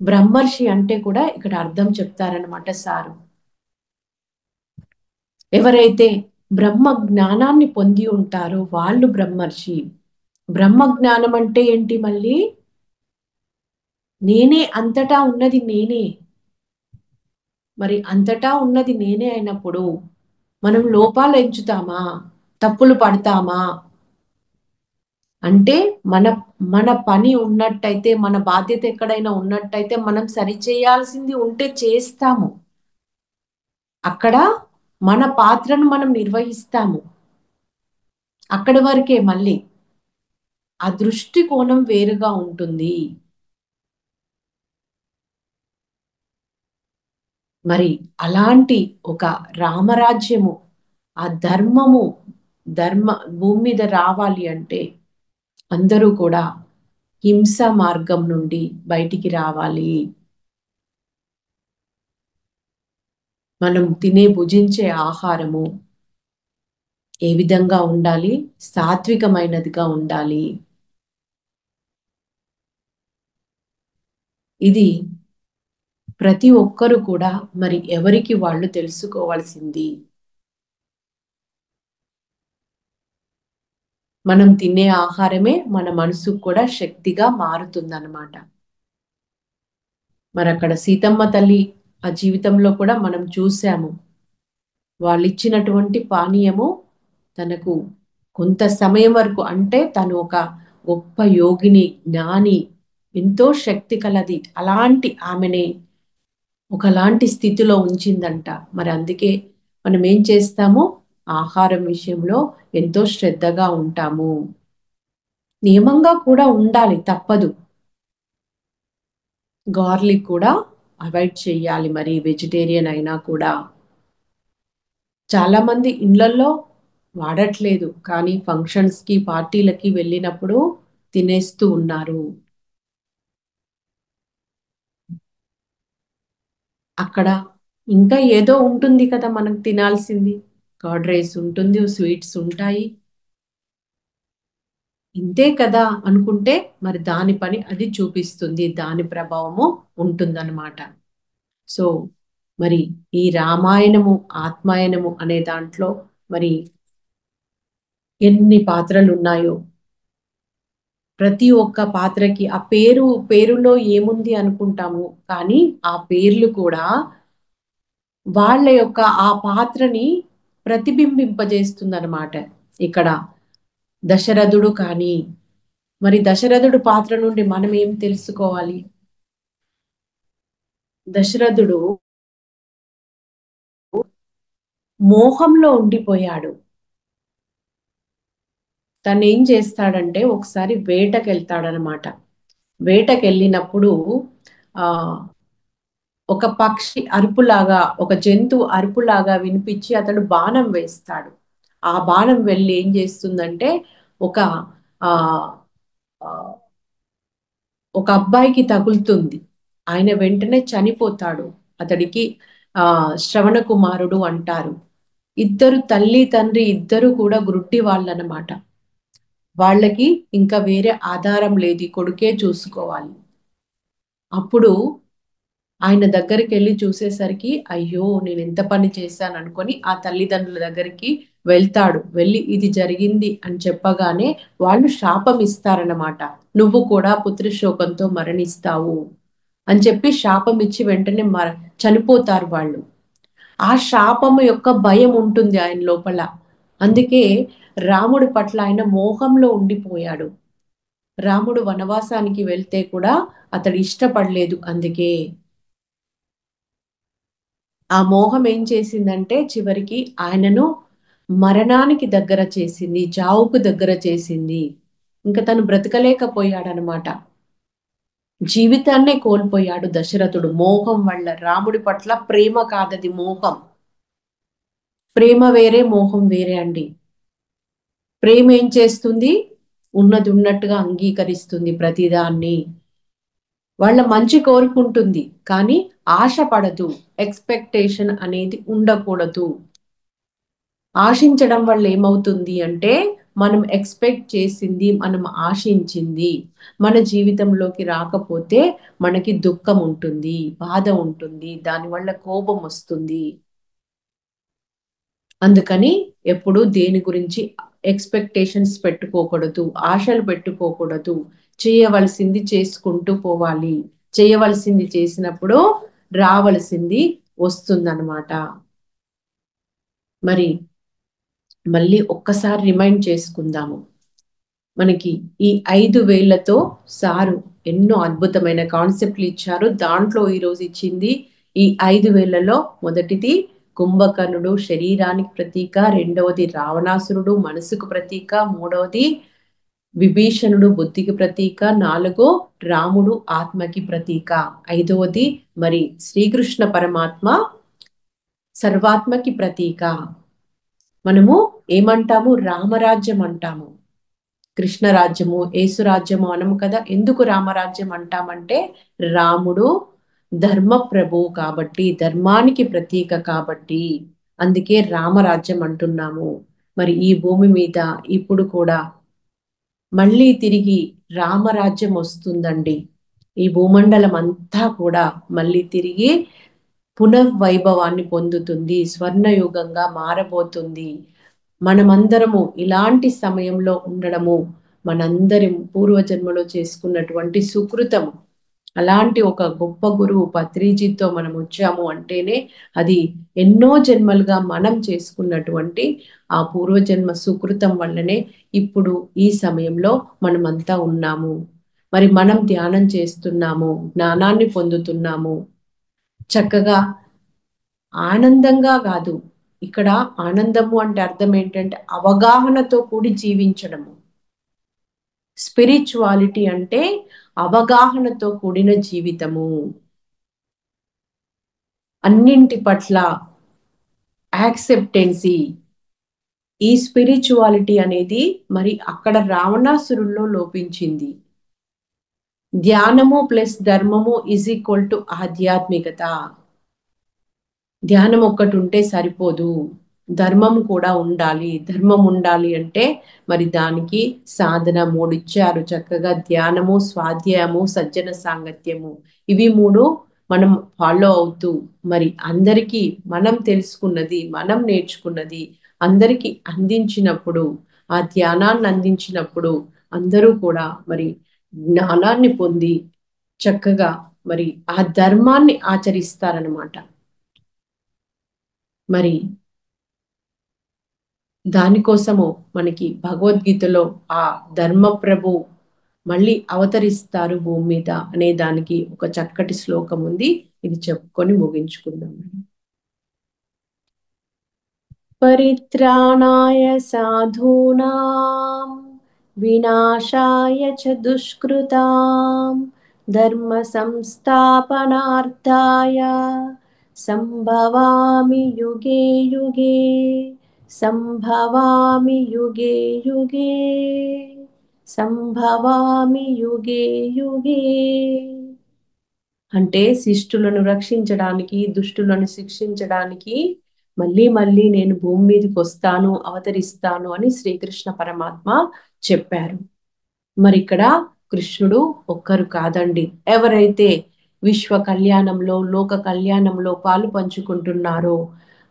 B: బ్రహ్మర్షి అంటే కూడా ఇక్కడ అర్థం చెప్తారనమాట సారు. ఎవరైతే బ్రహ్మ జ్ఞానాన్ని పొంది ఉంటారో వాళ్ళు బ్రహ్మర్షి. బ్రహ్మ జ్ఞానం అంటే ఏంటి? మళ్ళీ నేనే, అంతటా ఉన్నది నేనే. మరి అంతటా ఉన్నది నేనే అయినప్పుడు మనం లోపాలు ఎంచుతామా, తప్పులు పడతామా? అంటే మన మన పని ఉన్నట్టయితే, మన బాధ్యత ఎక్కడైనా ఉన్నట్టయితే మనం సరిచేయాల్సింది ఉంటే చేస్తాము. అక్కడ మన పాత్రను మనం నిర్వహిస్తాము. అక్కడి వరకే. మళ్ళీ ఆ దృష్టికోణం వేరుగా ఉంటుంది. మరి అలాంటి ఒక రామరాజ్యము, ఆ ధర్మ భూమి మీద రావాలి అంటే అందరూ కూడా హింస మార్గం నుండి బయటికి రావాలి. మనం భుజించే ఆహారము ఏ విధంగా ఉండాలి? సాత్వికమైనదిగా ఉండాలి. ఇది ప్రతి ఒక్కరు కూడా మరి ఎవరికి వాళ్ళు తెలుసుకోవాల్సింది. మనం తినే ఆహారమే మన మనసుకు కూడా శక్తిగా మారుతుందన్నమాట. మరి అక్కడ సీతమ్మ తల్లి ఆ జీవితంలో కూడా మనం చూసాము, వాళ్ళు ఇచ్చినటువంటి పానీయము తనకు కొంత సమయం వరకు, అంటే తను ఒక గొప్ప యోగిని, జ్ఞాని, ఎంతో శక్తి కలది, అలాంటి ఆమెని ఒకలాంటి స్థితిలో ఉంచిందంట. మరి అందుకే మనం ఏం చేస్తాము? ఆహారం విషయంలో ఎంతో శ్రద్ధగా ఉంటాము. నియమంగా కూడా ఉండాలి, తప్పదు. గార్లిక్ కూడా అవాయిడ్ చేయాలి, మరి వెజిటేరియన్ అయినా కూడా. చాలా మంది ఇళ్లలో వాడట్లేదు, కానీ ఫంక్షన్స్కి, పార్టీలకి వెళ్ళినప్పుడు తినేస్తూ ఉన్నారు. అక్కడ ఇంకా ఏదో ఉంటుంది కదా మనం తినాల్సింది. కర్డ్ రైస్ ఉంటుంది, స్వీట్స్ ఉంటాయి. ఇంతే కదా అనుకుంటే మరి దాని పని అది చూపిస్తుంది, దాని ప్రభావము ఉంటుందన్నమాట. సో మరి ఈ రామాయణము ఆత్మాయనము అనే దాంట్లో మరి ఎన్ని పాత్రలు ఉన్నాయో, ప్రతి ఒక్క పాత్రకి ఆ పేరులో ఏముంది అనుకుంటాము, కానీ ఆ పేర్లు కూడా వాళ్ళ యొక్క ఆ పాత్రని ప్రతిబింబింపజేస్తుందన్నమాట. ఇక్కడ దశరథుడు కానీ, మరి దశరథుడు పాత్ర నుండి మనం ఏం తెలుసుకోవాలి? దశరథుడు మోహంలో ఉండిపోయాడు. తను ఏం చేస్తాడంటే ఒకసారి వేటకెళ్తాడనమాట. వేటకెళ్ళినప్పుడు ఆ ఒక పక్షి అరుపులాగా, ఒక జంతువు అరుపులాగా వినిపించి అతడు బాణం వేస్తాడు. ఆ బాణం వెళ్ళి ఏం చేస్తుందంటే ఒక ఆ ఆ, ఒక అబ్బాయికి తగులుతుంది. ఆయన వెంటనే చనిపోతాడు. అతడికి శ్రవణ కుమారుడు అంటారు. ఇద్దరు తల్లి తండ్రి ఇద్దరు కూడా గ్రుడ్డి వాళ్ళనమాట. వాళ్ళకి ఇంకా వేరే ఆధారం లేదు, ఈ కొడుకే చూసుకోవాలి. అప్పుడు ఆయన దగ్గరికి వెళ్ళి చూసేసరికి అయ్యో నేను ఎంత పని చేశాను అనుకొని ఆ తల్లిదండ్రుల దగ్గరికి వెళ్తాడు. వెళ్ళి ఇది జరిగింది అని చెప్పగానే వాళ్ళు శాపం ఇస్తారన్నమాట. నువ్వు కూడా పుత్రశోకంతో మరణిస్తావు అని చెప్పి శాపం ఇచ్చి వెంటనే చనిపోతారు వాళ్ళు. ఆ శాపము యొక్క భయం ఉంటుంది ఆయన లోపల. అందుకే రాముడి పట్ల ఆయన మోహంలో ఉండిపోయాడు. రాముడు వనవాసానికి వెళ్తే కూడా అతడు ఇష్టపడలేదు. అందుకే ఆ మోహం ఏం చేసిందంటే చివరికి ఆయనను మరణానికి దగ్గర చేసింది, చావుకు దగ్గర చేసింది. ఇంకా తను బ్రతకలేకపోయాడనమాట. జీవితాన్నే కోల్పోయాడు దశరథుడు మోహం వల్ల. రాముడి పట్ల ప్రేమ కాదది, మోహం. ప్రేమ వేరే, మోహం వేరే అండి. ప్రేమ ఏం చేస్తుంది? ఉన్నది ఉన్నట్టుగా అంగీకరిస్తుంది ప్రతిదాన్ని. వాళ్ళ మంచి కోరుకుంటుంది, కానీ ఆశ పడదు. ఎక్స్పెక్టేషన్ అనేది ఉండకూడదు. ఆశించడం వల్ల ఏమవుతుంది అంటే మనం ఎక్స్పెక్ట్ చేసింది, మనం ఆశించింది మన జీవితంలోకి రాకపోతే మనకి దుఃఖం ఉంటుంది, బాధ ఉంటుంది, దానివల్ల కోపం వస్తుంది. అందుకని ఎప్పుడు దేని గురించి ఎక్స్పెక్టేషన్స్ పెట్టుకోకూడదు, ఆశలు పెట్టుకోకూడదు. చేయవలసింది చేసుకుంటూ పోవాలి. చేయవలసింది చేసినప్పుడు రావలసింది వస్తుందన్నమాట. మరి మళ్ళీ ఒక్కసారి రిమైండ్ చేసుకుందాము. మనకి ఈ 5 వేళ్లతో సారు ఎన్నో అద్భుతమైన కాన్సెప్ట్లు ఇచ్చారు. దాంట్లో ఈరోజు ఇచ్చింది ఈ 5 వేళ్లలో మొదటిది కుంభకర్ణుడు శరీరానికి ప్రతీక, రెండవది రావణాసురుడు మనసుకు ప్రతీక, మూడవది విభీషణుడు బుద్ధికి ప్రతీక, 4 రాముడు ఆత్మకి ప్రతీక, 5వది మరి శ్రీకృష్ణ పరమాత్మ సర్వాత్మకి ప్రతీక. మనము ఏమంటాము? రామరాజ్యం అంటాము, కృష్ణరాజ్యము, యేసురాజ్యము అనము కదా. ఎందుకు రామరాజ్యం అంటామంటే రాముడు ధర్మ ప్రభు కాబట్టి, ధర్మానికి ప్రతీక కాబట్టి అందుకే రామరాజ్యం అంటున్నాము. మరి ఈ భూమి మీద ఇప్పుడు కూడా మళ్ళీ తిరిగి రామరాజ్యం వస్తుందండి. ఈ భూమండలం అంతా కూడా మళ్ళీ తిరిగి పునర్వైభవాన్ని పొందుతుంది, స్వర్ణయుగంగా మారబోతుంది. మనమందరము ఇలాంటి సమయంలో ఉండడము మనందరి పూర్వజన్మలో చేసుకున్నటువంటి సుకృతము. అలాంటి ఒక గొప్ప గురువు పత్రిజీతో మనం వచ్చాము అంటేనే అది ఎన్నో జన్మలుగా మనం చేసుకున్నటువంటి ఆ పూర్వజన్మ సుకృతం వల్లనే ఇప్పుడు ఈ సమయంలో మనమంతా ఉన్నాము. మరి మనం ధ్యానం చేస్తున్నాము, జ్ఞానాన్ని పొందుతున్నాము. చక్కగా ఆనందంగా కాదు, ఇక్కడ ఆనందము అంటే అర్థం ఏంటంటే అవగాహనతో కూడి జీవించడము. స్పిరిచువాలిటీ అంటే అవగాహనతో కూడిన జీవితము. అన్నింటి పట్ల యాక్సెప్టెన్సీ. ఈ స్పిరిచువాలిటీ అనేది మరి అక్కడ రావణాసురుల్లో లోపించింది. ధ్యానము ప్లస్ ధర్మము ఈజ్ ఈక్వల్ టు ఆధ్యాత్మికత. ధ్యానం ఒక్కటి ఉంటే సరిపోదు, ధర్మం కూడా ఉండాలి. ధర్మం ఉండాలి అంటే మరి దానికి సాధన 3 ఇచ్చారు చక్కగా. ధ్యానము, స్వాధ్యాయము, సజ్జన సాంగత్యము. ఇవి 3 మనం ఫాలో అవుతూ మరి అందరికీ మనం తెలుసుకున్నది, మనం నేర్చుకున్నది అందరికీ అందించినప్పుడు, ఆ ధ్యానాన్ని అందించినప్పుడు అందరూ కూడా మరి జ్ఞానాన్ని పొంది చక్కగా మరి ఆ ధర్మాన్ని ఆచరిస్తారనమాట. మరి దానికోసము మనకి భగవద్గీతలో ఆ ధర్మప్రభు మళ్ళీ అవతరిస్తారు భూమి మీద అనే దానికి ఒక చక్కటి శ్లోకం ఉంది. ఇది చెప్పుకొని ముగించుకుందాం. పరిత్రాణాయ సాధూనాం వినాశాయ చ దుష్కృతాం ధర్మ సంస్థాపనార్థాయ సంభవామి యుగే యుగే సంభవామి యుగే యుగే సంభవామి యుగే యుగే. అంటే శిష్టులను రక్షించడానికి, దుష్టులను శిక్షించడానికి మళ్ళీ మళ్ళీ నేను భూమి మీదకి వస్తాను, అవతరిస్తాను అని శ్రీకృష్ణ పరమాత్మ చెప్పారు. మరి ఇక్కడ కృష్ణుడు ఒక్కరు కాదండి. ఎవరైతే విశ్వ కళ్యాణంలో, లోక కళ్యాణంలో పాలు పంచుకుంటున్నారో,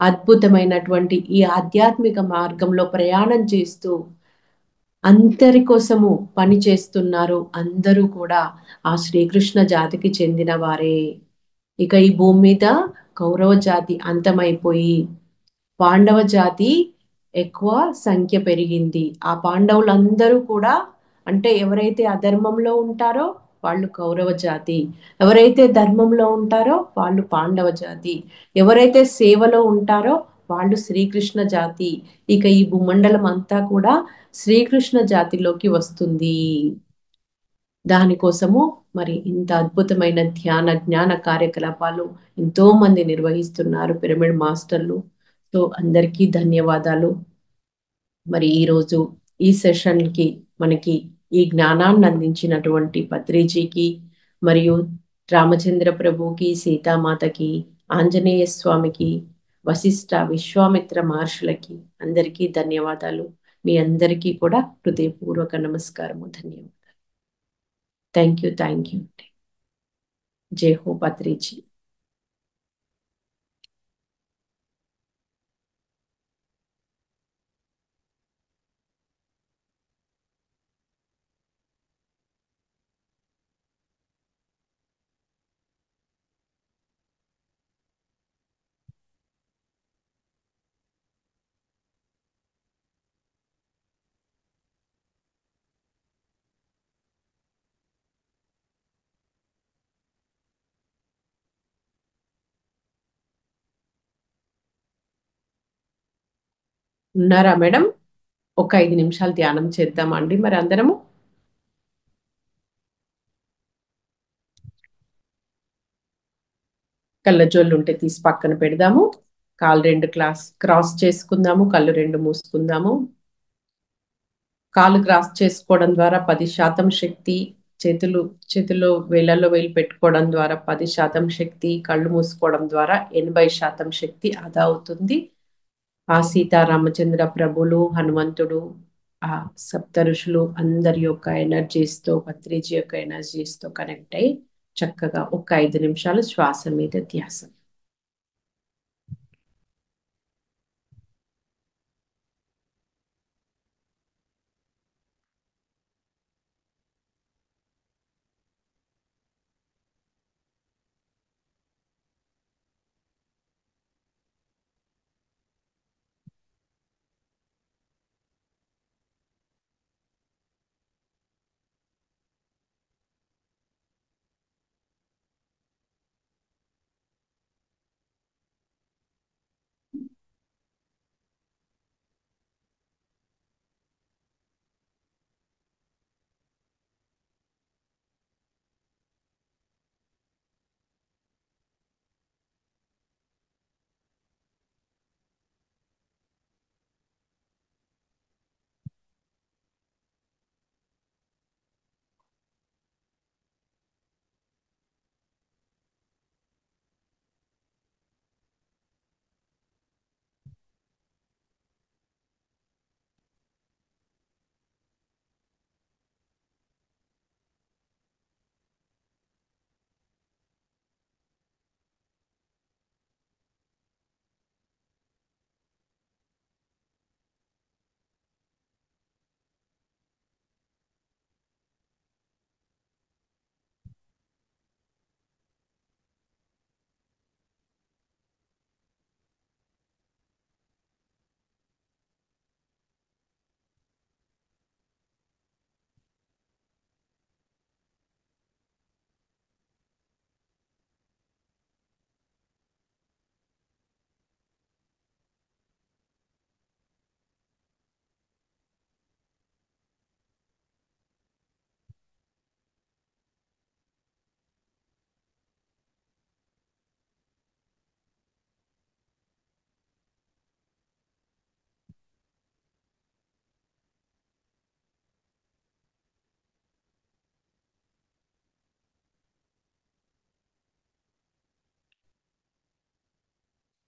B: అద్భుతమైనటువంటి ఈ ఆధ్యాత్మిక మార్గంలో ప్రయాణం చేస్తూ అందరి కోసము పని చేస్తున్నారు అందరూ కూడా ఆ శ్రీకృష్ణ జాతికి చెందిన వారే. ఇక ఈ భూమి మీద కౌరవ జాతి అంతమైపోయి పాండవ జాతి ఎక్కువ సంఖ్య పెరిగింది. ఆ పాండవులందరూ కూడా అంటే ఎవరైతే అధర్మంలో ఉంటారో వాళ్ళు కౌరవ జాతి, ఎవరైతే ధర్మంలో ఉంటారో వాళ్ళు పాండవ జాతి, ఎవరైతే సేవలో ఉంటారో వాళ్ళు శ్రీకృష్ణ జాతి. ఇక ఈ భూమండలం అంతా కూడా శ్రీకృష్ణ జాతిలోకి వస్తుంది. దానికోసము మరి ఇంత అద్భుతమైన ధ్యాన జ్ఞాన కార్యకలాపాలు ఎంతో మంది నిర్వహిస్తున్నారు పిరమిడ్ మాస్టర్లు. సో అందరికీ ధన్యవాదాలు. మరి ఈరోజు ఈ సెషన్కి మనకి ఈ జ్ఞానాన్ని అందించినటువంటి పత్రిజీకి మరియు రామచంద్ర ప్రభుకి, సీతామాతకి, ఆంజనేయ స్వామికి, వశిష్ఠ విశ్వామిత్ర మహర్షులకి అందరికీ ధన్యవాదాలు. మీ అందరికీ కూడా హృదయపూర్వక నమస్కారము, ధన్యవాదాలు. Thank you, thank you. జై హో పత్రిజీ. ఉన్నారా మేడం? ఒక 5 నిమిషాలు ధ్యానం చేద్దామండి మరి అందరము. కళ్ళజోళ్ళు ఉంటే తీసి పక్కన పెడదాము. కాళ్ళు 2 క్రాస్ చేసుకుందాము. కళ్ళు 2 మూసుకుందాము. కాళ్ళు క్రాస్ చేసుకోవడం ద్వారా 10% శక్తి, చేతుల్లో వేళ్ళల్లో వేలు పెట్టుకోవడం ద్వారా 10% శక్తి, కళ్ళు మూసుకోవడం ద్వారా 80% శక్తి ఆదా అవుతుంది. ఆ సీతారామచంద్ర ప్రభులు, హనుమంతుడు, ఆ సప్త ఋషులు అందరి యొక్క ఎనర్జీస్తో, పత్రిజీ యొక్క ఎనర్జీస్తో కనెక్ట్ అయ్యి చక్కగా ఒక 5 నిమిషాలు శ్వాస మీద ధ్యాస.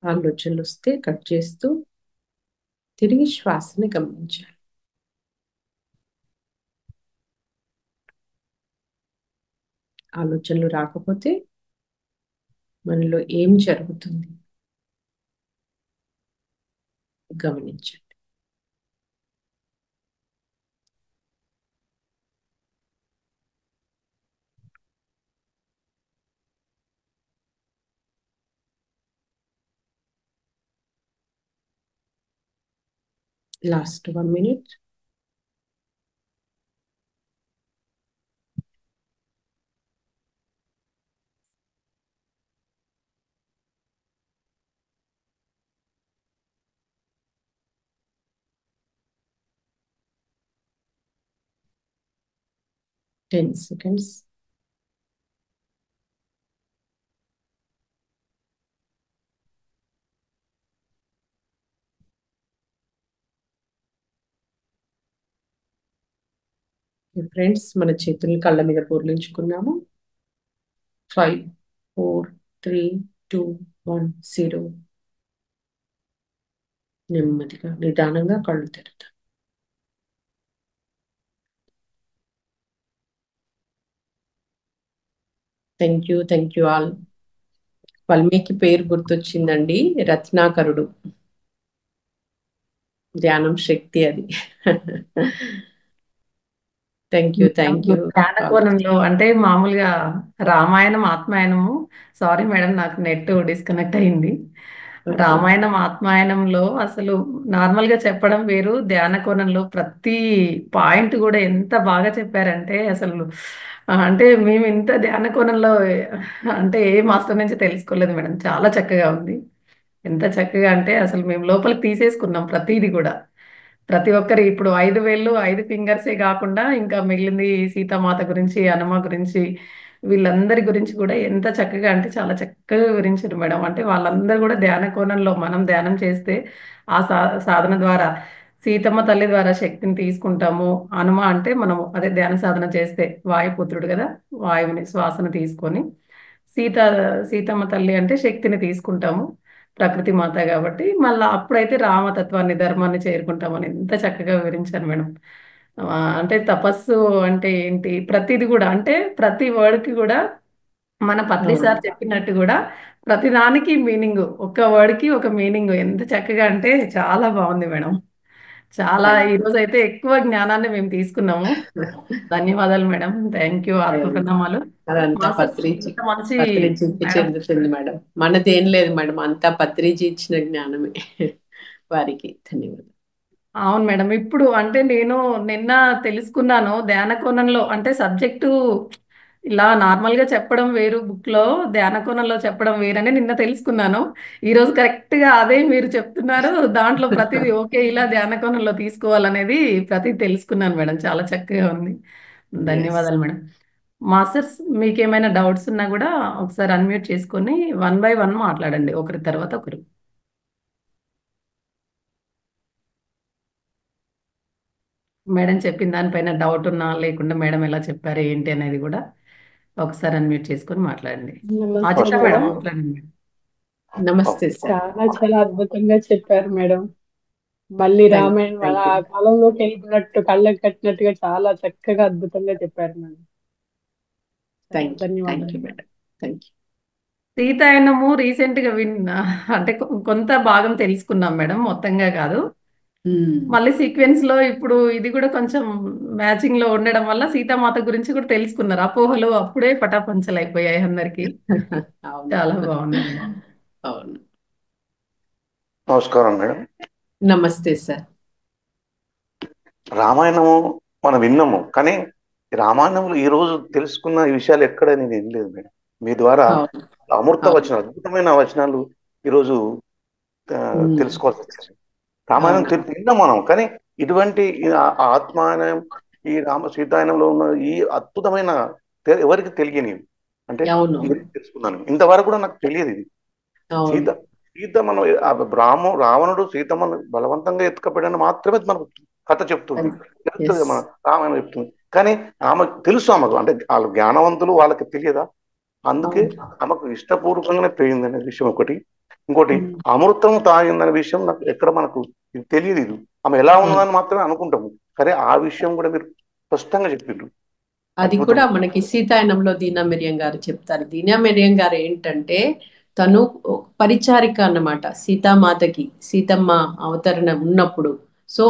B: ఆలోచనలు వస్తే కట్ చేస్తూ తిరిగి శ్వాసని గమనించాలి. ఆలోచనలు రాకపోతే మనలో ఏం జరుగుతుంది గమనించండి. Last 1 minute. Ten seconds. Friends, మన చేతుల్ని కళ్ళ మీద పొర్లించుకున్నాము. 5, 4, 3, 2, 1, 0. నెమ్మదిగా నిదానంగా కళ్ళు తెరుతాం. Thank you all. వాల్మీకి పేరు గుర్తొచ్చిందండి, రత్నాకరుడు. ధ్యానం శక్తి అది. థ్యాంక్ యూ
A: ధ్యాన కోణంలో అంటే మామూలుగా రామాయణం ఆత్మాయణము, సారీ మేడం నాకు నెట్ డిస్కనెక్ట్ అయింది. రామాయణం ఆత్మాయణంలో అసలు నార్మల్గా చెప్పడం వేరు, ధ్యాన కోణంలో ప్రతి పాయింట్ కూడా ఎంత బాగా చెప్పారంటే అసలు అంటే మేము ఇంత ధ్యాన కోణంలో అంటే ఏ మాస్టర్ నుంచి తెలుసుకోలేదు మేడం. చాలా చక్కగా ఉంది. ఎంత చక్కగా అంటే అసలు మేము లోపలికి తీసేసుకున్నాం ప్రతిదీ కూడా. ప్రతి ఒక్కరి ఇప్పుడు 5 వేళ్ళు 5 ఫింగర్సే కాకుండా ఇంకా మిగిలింది సీతామాత గురించి, హనుమ గురించి, వీళ్ళందరి గురించి కూడా ఎంత చక్కగా అంటే చాలా చక్కగా వివరించారు మేడం. అంటే వాళ్ళందరూ కూడా ధ్యాన కోణంలో మనం ధ్యానం చేస్తే ఆ సాధన ద్వారా సీతమ్మ తల్లి ద్వారా శక్తిని తీసుకుంటాము. హనుమ అంటే మనము అదే ధ్యాన సాధన చేస్తే వాయుపుత్రుడు కదా, వాయువుని శ్వాసను తీసుకొని సీత సీతమ్మ తల్లి అంటే శక్తిని తీసుకుంటాము, ప్రకృతి మాత కాబట్టి మళ్ళీ అప్పుడైతే రామతత్వాన్ని ధర్మాన్ని చేరుకుంటామని ఎంత చక్కగా వివరించారు మేడం. అంటే తపస్సు అంటే ఏంటి ప్రతిది కూడా అంటే ప్రతి వర్డ్కి కూడా మన పత్రి సార్ చెప్పినట్టు కూడా ప్రతి దానికి మీనింగ్, ఒక్క వర్డ్కి ఒక మీనింగ్ ఎంత చక్కగా అంటే చాలా బాగుంది మేడం. చాలా ఈరోజు అయితే ఎక్కువ జ్ఞానాన్ని మేము తీసుకున్నాము. ధన్యవాదాలు మేడం. Thank you. ఆత్మ ప్రణామాలు.
B: అదంతా
A: మాస్టర్స్
B: పత్రిజీ
A: ఇంత మంచి
B: పత్రిజీకి
A: మేడం.
B: చెందుతుంది మేడం. మనది ఏం లేదు మేడం, అంతా పత్రిజీ ఇచ్చిన జ్ఞానమే. వారికి ధన్యవాదాలు.
A: అవును మేడం. ఇప్పుడు అంటే నేను నిన్న తెలుసుకున్నాను ధ్యాన కోణంలో అంటే సబ్జెక్టు ఇలా నార్మల్గా చెప్పడం వేరు, బుక్లో ధ్యాన కోణంలో చెప్పడం వేరని నిన్న తెలుసుకున్నాను. ఈరోజు కరెక్ట్గా అదే మీరు చెప్తున్నారు. దాంట్లో ప్రతిదీ ఓకే ఇలా ధ్యాన కోణంలో తీసుకోవాలనేది ప్రతిదీ తెలుసుకున్నాను మేడం. చాలా చక్కగా ఉంది. ధన్యవాదాలు మేడం. మాస్టర్స్ మీకేమైనా డౌట్స్ ఉన్నా కూడా ఒకసారి అన్మ్యూట్ చేసుకొని 1 by 1 మాట్లాడండి, ఒకరి తర్వాత ఒకరు. మేడం చెప్పిన దానిపైన డౌట్ ఉన్నా లేకుండా మేడం ఎలా చెప్పారు ఏంటి అనేది కూడా ఒకసారి అన్మ్యూట్ చేసుకొని మాట్లాడండి. ఆచిత మేడం మాట్లాడండి మేడం.
B: నమస్తే సార్.
C: చాలా అద్భుతంగా చెప్పారు మేడం. మళ్ళీ రామాయణం అలా ఆ కాలంలోకి వెళ్ళినట్టు కళ్ళకి కట్టినట్టుగా చాలా చక్కగా అద్భుతంగా చెప్పారు మేడం.
B: ధన్యవాదాలు మేడం. Thank you.
A: సీతాయనము రీసెంట్ గా అంటే కొంత భాగం తెలుసుకున్నాం మేడం, మొత్తంగా కాదు. మళ్ళీ సీక్వెన్స్ లో ఇప్పుడు ఇది కూడా కొంచెం మ్యాచింగ్ లో ఉండడం వల్ల సీతామాత గురించి కూడా తెలుసుకున్నారు. అపోహలు అప్పుడే పటాపంచలు అయిపోయాయి అందరికి. చాలా బాగుంది మేడం.
B: అవును.
D: నమస్కారం మేడం.
B: నమస్తే సార్.
D: రామాయణము మనం విన్నాము, కానీ రామాయణంలో ఈ రోజు తెలుసుకున్న ఈ విషయాలు ఎక్కడ నేను వినలేదు మేడం. మీ ద్వారా అమృత వచనాలు, అద్భుతమైన వచనాలు ఈరోజు తెలుసుకోవాల్సి వచ్చింది. రామాయణం విన్నాం మనం, కానీ ఇటువంటి ఆత్మాయనం, ఈ సీతాయనంలో ఉన్న ఈ అద్భుతమైన ఎవరికి తెలియని అంటే తెలుసుకున్నాను. ఇంతవరకు కూడా నాకు తెలియదు ఇది. సీత మనం రావణుడు సీతమ్మను బలవంతంగా ఎత్తుకపోయాడని మాత్రమే మనకు కథ చెప్తుంది, మన రామాయణం చెప్తుంది. కానీ ఆమెకు తెలుసు, ఆమెకు అంటే వాళ్ళు జ్ఞానవంతులు, వాళ్ళకి తెలియదా? అందుకే ఆమెకు ఇష్టపూర్వకంగానే పోయింది అనే విషయం ఒకటి. ఇంకోటి అమృతం తాగిందనే విషయం నాకు ఎక్కడ మనకు ఇది తెలియదు. ఇది ఆమె ఎలా ఉన్నదని మాత్రమే అనుకుంటాము, కానీ ఆ విషయం కూడా మీరు స్పష్టంగా చెప్పిండ్రు.
B: అది
D: అద్భుతం.
B: కూడా మనకి సీతాయనంలో దీనా మిరియం గారు చెప్తారు. దీనా మిరియం గారు ఏంటంటే తను పరిచారిక అన్నమాట సీతామాతకి, సీతమ్మ అవతరణ ఉన్నప్పుడు. సో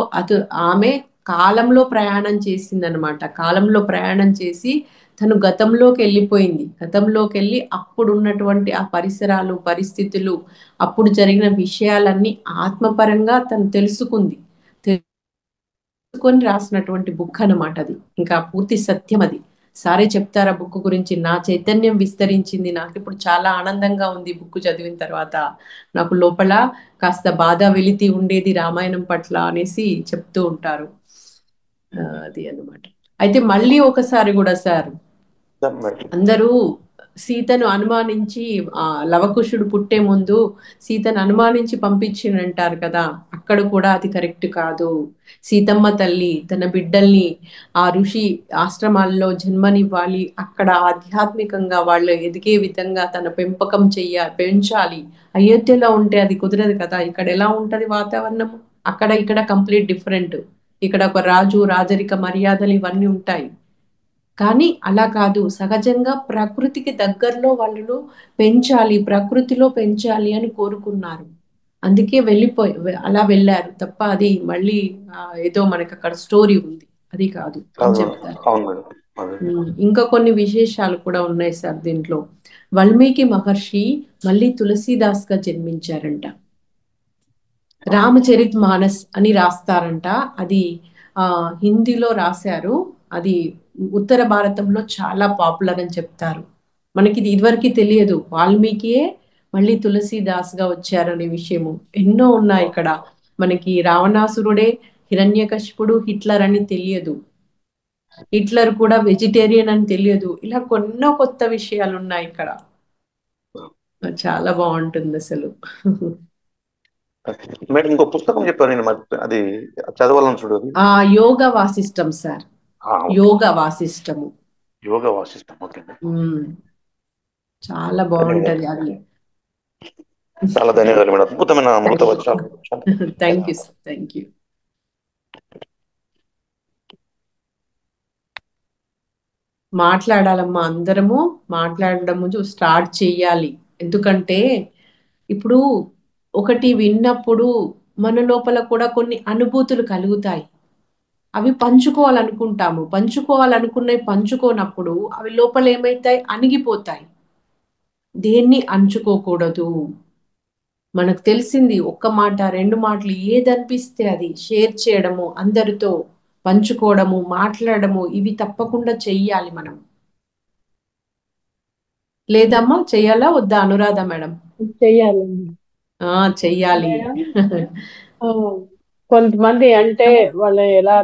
B: ఆమె కాలంలో ప్రయాణం చేసిందనమాట. కాలంలో ప్రయాణం చేసి తను గతంలోకి వెళ్ళిపోయింది. గతంలోకి వెళ్ళి అప్పుడు ఉన్నటువంటి ఆ పరిసరాలు, పరిస్థితులు, అప్పుడు జరిగిన విషయాలన్నీ ఆత్మపరంగా తను తెలుసుకుంది. కొని రాసినటువంటి బుక్ అన్నమాట అది. ఇంకా పూర్తి సత్యం అది. సారే చెప్తారా బుక్ గురించి? నా చైతన్యం విస్తరించింది. నాకు ఇప్పుడు చాలా ఆనందంగా ఉంది బుక్ చదివిన తర్వాత. నాకు లోపల కాస్త బాధ వెలితి ఉండేది రామాయణం పట్ల అనేసి చెప్తూ ఉంటారు. అది అన్నమాట. అయితే మళ్ళీ ఒకసారి కూడా సార్ అందరూ సీతను అనుమానించి లవకుశుడు పుట్టే ముందు సీతను అనుమానించి పంపించిందంటారు కదా, అక్కడ కూడా అది కరెక్ట్ కాదు. సీతమ్మ తల్లి తన బిడ్డల్ని ఆ ఋషి ఆశ్రమాల్లో జన్మనివ్వాలి, అక్కడ ఆధ్యాత్మికంగా వాళ్ళు ఎదిగే విధంగా తన పెంపకం పెంచాలి. అయోధ్యలో ఉంటే అది కుదరదు కదా. ఇక్కడ ఎలా ఉంటది వాతావరణం, అక్కడ ఇక్కడ కంప్లీట్ డిఫరెంట్. ఇక్కడ ఒక రాజు రాజరిక మర్యాదలు ఇవన్నీ ఉంటాయి. కానీ అలా కాదు, సహజంగా ప్రకృతికి దగ్గరలో వాళ్ళను పెంచాలి, ప్రకృతిలో పెంచాలి అని కోరుకున్నారు. అందుకే అలా వెళ్ళారు తప్ప అది మళ్ళీ ఏదో మనకి అక్కడ స్టోరీ ఉంది అది కాదు అని చెప్తారు. ఇంకా కొన్ని విశేషాలు కూడా ఉన్నాయి సార్ దీంట్లో. వాల్మీకి మహర్షి మళ్ళీ తులసీదాస్ గా జన్మించారంట. రామచరిత్ మానస్ అని రాస్తారంట. అది హిందీలో రాశారు. అది ఉత్తర భారతంలో చాలా పాపులర్ అని చెప్తారు. మనకి ఇది ఇదివరకు తెలియదు, వాల్మీకియే మళ్ళీ తులసీదాస్ గా వచ్చారు అనే విషయము. ఎన్నో ఉన్నాయి ఇక్కడ మనకి. రావణాసురుడే హిరణ్యకశిపుడు, హిట్లర్ అని తెలియదు. హిట్లర్ కూడా వెజిటేరియన్ అని తెలియదు. ఇలా కొన్నో కొత్త విషయాలు ఉన్నాయి ఇక్కడ. చాలా బాగుంటుంది అసలు.
D: మేడం ఇంకో పుస్తకం చెప్పారు, నేను అది చదవాలని చూడదు.
B: యోగ వాసిష్టం సార్. యోగ వాసిష్టము.
D: యోగ వాసిష్టం. ఓకే,
B: చాలా బాగుంటది అది.
D: చాలా ధన్యవాదాలు మేడం. అద్భుతమైన అమృత వచనాలు.
B: Thank you sir, thank you. మాట్లాడాలమ్మా, అందరము మాట్లాడడం స్టార్ట్ చెయ్యాలి. ఎందుకంటే ఇప్పుడు ఒకటి విన్నప్పుడు మన లోపల కూడా కొన్ని అనుభూతులు కలుగుతాయి. అవి పంచుకోవాలనుకుంటాము. పంచుకోవాలనుకున్నవి పంచుకోనప్పుడు అవి లోపల ఏమైతాయి, అణిగిపోతాయి. దేన్ని అంచుకోకూడదు. మనకు తెలిసింది ఒక్క మాట, రెండు మాటలు, ఏదనిపిస్తే అది షేర్ చేయడము, అందరితో పంచుకోవడము, మాట్లాడము, ఇవి తప్పకుండా చెయ్యాలి మనం. లేదమ్మా, చెయ్యాలా వద్దా అనురాధ మేడం?
C: చెయ్యాలండి.
B: చెయ్యాలి.
C: కొంతమంది అంటే వాళ్ళు ఎలా,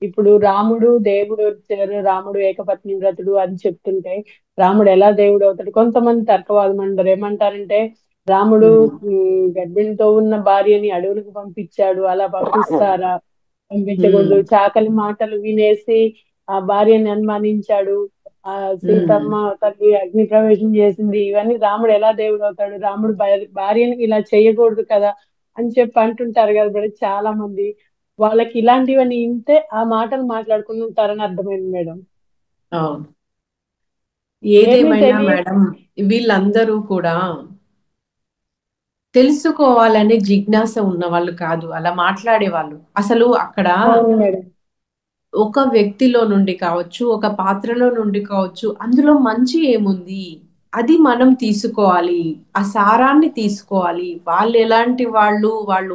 C: ఇప్పుడు రాముడు దేవుడు వచ్చారు, రాముడు ఏకపత్ని వ్రతుడు అని చెప్తుంటే రాముడు ఎలా దేవుడు అవుతాడు? కొంతమంది తర్కవాదం అంటారు. ఏమంటారంటే రాముడు గర్భిణితో ఉన్న భార్యని అడవులకు పంపించాడు, అలా పంపిస్తారా? పంపించకూడదు. చాకలి మాటలు వినేసి ఆ భార్యని అనుమానించాడు, ఆ సీతమ్మ తల్లి అగ్ని ప్రవేశం చేసింది, ఇవన్నీ రాముడు ఎలా దేవుడు అవుతాడు? రాముడు భార్యని ఇలా చేయకూడదు కదా అని చెప్పి అంటుంటారు కదా మేడం చాలా మంది. వాళ్ళకి ఇలాంటివన్నీ ఇంతే ఆ మాటలు మాట్లాడుకుని ఉంటారని అర్థమైంది మేడం.
B: అవును, ఏదేమైనా మేడం వీళ్ళందరూ కూడా తెలుసుకోవాలనే జిజ్ఞాస ఉన్న వాళ్ళు కాదు అలా మాట్లాడేవాళ్ళు. అసలు అక్కడ ఒక వ్యక్తిలో నుండి కావచ్చు, ఒక పాత్రలో నుండి కావచ్చు, అందులో మంచి ఏముంది అది మనం తీసుకోవాలి, ఆ సారాన్ని తీసుకోవాలి. వాళ్ళు ఎలాంటి వాళ్ళు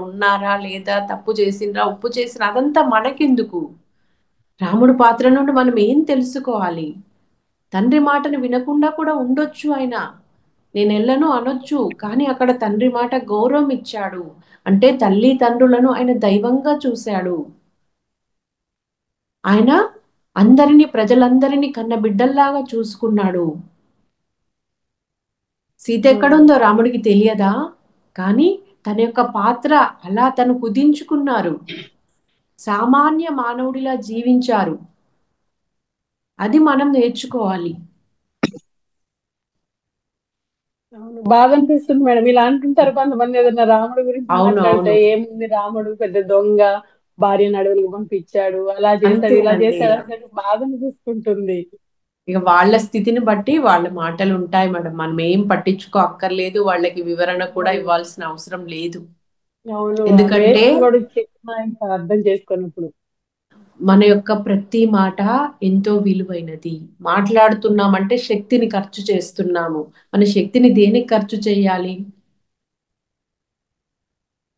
B: ఉన్నారా లేదా, తప్పు చేసిండ్రా ఉప్పు చేసినా, అదంతా మనకెందుకు. రాముడు పాత్ర నుండి మనం ఏం తెలుసుకోవాలి? తండ్రి మాటను వినకుండా కూడా ఉండొచ్చు ఆయన, నేను వెళ్ళను అనొచ్చు, కానీ అక్కడ తండ్రి మాట గౌరవం ఇచ్చాడు. అంటే తల్లి తండ్రులను ఆయన దైవంగా చూశాడు. ఆయన అందరినీ, ప్రజలందరినీ కన్న బిడ్డల్లాగా చూసుకున్నాడు. సీత ఎక్కడుందో రాముడికి తెలియదా? కానీ తన యొక్క పాత్ర అలా తను కుదించుకున్నారు, సామాన్య మానవుడిలా జీవించారు. అది మనం నేర్చుకోవాలి.
C: అవును, బాధ అనిపిస్తుంది మేడం. ఇలా అంటుంటారు కొంతమంది, ఏదైనా రాముడి గురించి
B: అవును
C: మాట్లాడితే,
B: అవును
C: ఏముంది రాముడు పెద్ద దొంగ, భార్యను అడవులకు పంపించాడు, అలా చేశాడు, ఇలా
B: అంతేనండి.
C: చేశాడు అంటే బాధ అనిపిస్తుంటుంది.
B: ఇక వాళ్ళ స్థితిని బట్టి వాళ్ళ మాటలు ఉంటాయి మేడం. మనం ఏం పట్టించుకో అక్కర్లేదు, వాళ్ళకి వివరణ కూడా
C: అవును,
B: ఇవ్వాల్సిన అవసరం లేదు.
C: అవును,
B: ఎందుకంటే
C: వేస్ట్ కూడా చెప్పినా ఇంకా అర్థం చేసుకున్నప్పుడు.
B: మన యొక్క ప్రతి మాట ఎంతో విలువైనది. మాట్లాడుతున్నామంటే శక్తిని ఖర్చు చేస్తున్నాము. మన శక్తిని దేనికి ఖర్చు చేయాలి?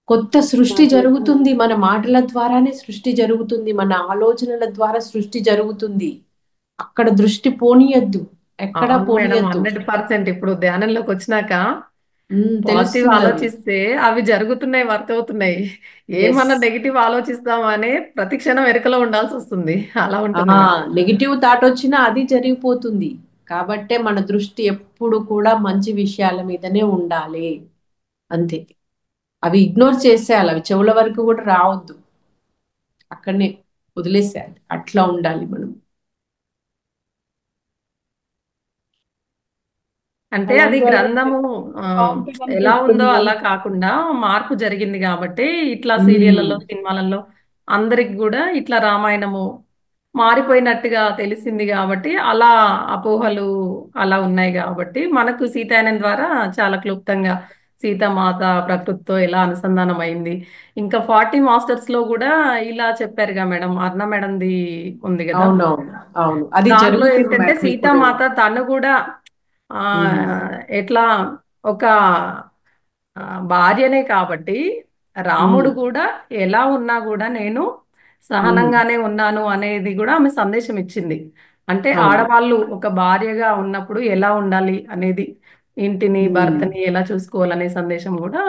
B: కొత్త సృష్టి
C: నాకు
B: జరుగుతుంది. మన మాటల ద్వారానే సృష్టి జరుగుతుంది. మన ఆలోచనల ద్వారా సృష్టి జరుగుతుంది. అక్కడ దృష్టి పోనీయద్దు. ఎక్కడా
A: అవును మేడం,
B: పోనీయద్దు.
A: 100% ఇప్పుడు ధ్యానంలోకి వచ్చినాక పాజిటివ్
B: తెలుస్తుంది అది.
A: ఆలోచిస్తే అవి జరుగుతున్నాయి, వర్క్ అవుతున్నాయి.
B: ఎస్.
A: ఏమన్నా నెగిటివ్ ఆలోచిస్తామని ప్రతి క్షణం వెనుకలో ఉండాల్సి వస్తుంది. అలా
B: ఆ
A: ఉంటుంది మేడం.
B: నెగిటివ్ థాట్ వచ్చినా అది జరిగిపోతుంది. కాబట్టే మన దృష్టి ఎప్పుడు కూడా మంచి విషయాల మీదనే ఉండాలి. అంతే. అవి ఇగ్నోర్ చేసేయాలి. అవి చెవుల వరకు కూడా రావద్దు. అక్కడనే వదిలేసేయాలి. అట్లా ఉండాలి మనం.
A: అంటే అది
C: అలాంటి వాళ్ళు
A: గ్రంథము ఆ,
C: బాగుంటుంది
A: ఎలా ఉందో
C: అనిపిస్తుంది
A: అలా
C: నాకు.
A: కాకుండా మార్పు జరిగింది కాబట్టి ఇట్లా
B: ఉమ్,
A: సీరియళ్లలో సినిమాలలో అందరికి కూడా ఇట్లా రామాయణము మారిపోయినట్టుగా తెలిసింది కాబట్టి అలా అపోహలు అలా ఉన్నాయి కాబట్టి మనకు సీతాయనం ద్వారా చాలా క్లుప్తంగా సీతామాత ప్రకృతితో ఎలా అనుసంధానం అయింది. ఇంకా 40 మాస్టర్స్ లో కూడా ఇలా చెప్పారుగా మేడం, అర్ణ మేడంది ఉంది కదా.
B: అవునవును. అవును, అది
A: దాంట్లో
B: జరుగుతుంది
A: ఏంటంటే
B: మేడం ఇప్పుడు.
A: సీతామాత తను కూడా ఆ
B: ఉమ్,
A: ఎట్లా ఒక ఆ, భార్యనే కాబట్టి
B: ఉమ్,
A: రాముడు కూడా ఎలా ఉన్నా కూడా నేను
B: ఉమ్,
A: సహనంగానే ఉన్నాను అనేది కూడా ఆమె సందేశం ఇచ్చింది. అంటే
B: అవును.
A: ఆడవాళ్ళు ఒక భార్యగా ఉన్నప్పుడు ఎలా ఉండాలి అనేది, ఇంటిని
B: ఉమ్,
A: భర్తని ఎలా చూసుకోవాలనే సందేశం కూడా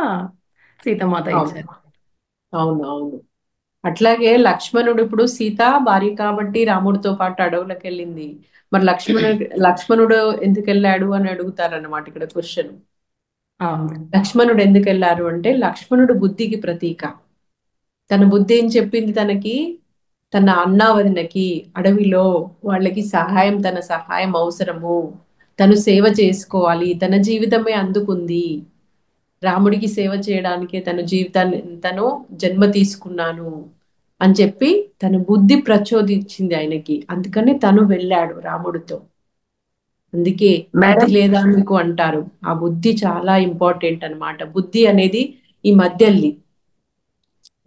A: సీతమాత
B: అవును
A: ఇచ్చారు.
B: అవును అవును. అట్లాగే లక్ష్మణుడు ఇప్పుడు సీత భార్య కాబట్టి రాముడితో పాటు అడవులకు వెళ్ళింది. మరి లక్ష్మణుడు ఎందుకు వెళ్ళాడు అని అడుగుతారన్నమాట ఇక్కడ క్వశ్చన్.
A: అవును.
B: లక్ష్మణుడు ఎందుకు వెళ్ళారు అంటే లక్ష్మణుడు బుద్ధికి ప్రతీక. తన బుద్ధి ఏం చెప్పింది తనకి? తన అన్నా వదినకి అడవిలో వాళ్ళకి తన సహాయం అవసరము. తను సేవ చేసుకోవాలి. తన జీవితమే అందుకుంది. రాముడికి సేవ చేయడానికే తన జీవితాన్ని తను జన్మ తీసుకున్నాను అని చెప్పి తన బుద్ధి ప్రచోదించింది ఆయనకి. అందుకని తను వెళ్ళాడు రాముడితో. అందుకే బుద్ధి
E: మేడం
B: లేదా మీకు అంటారు. ఆ బుద్ధి చాలా ఇంపార్టెంట్ అన్నమాట. బుద్ధి అనేది ఈ మధ్యల్ది.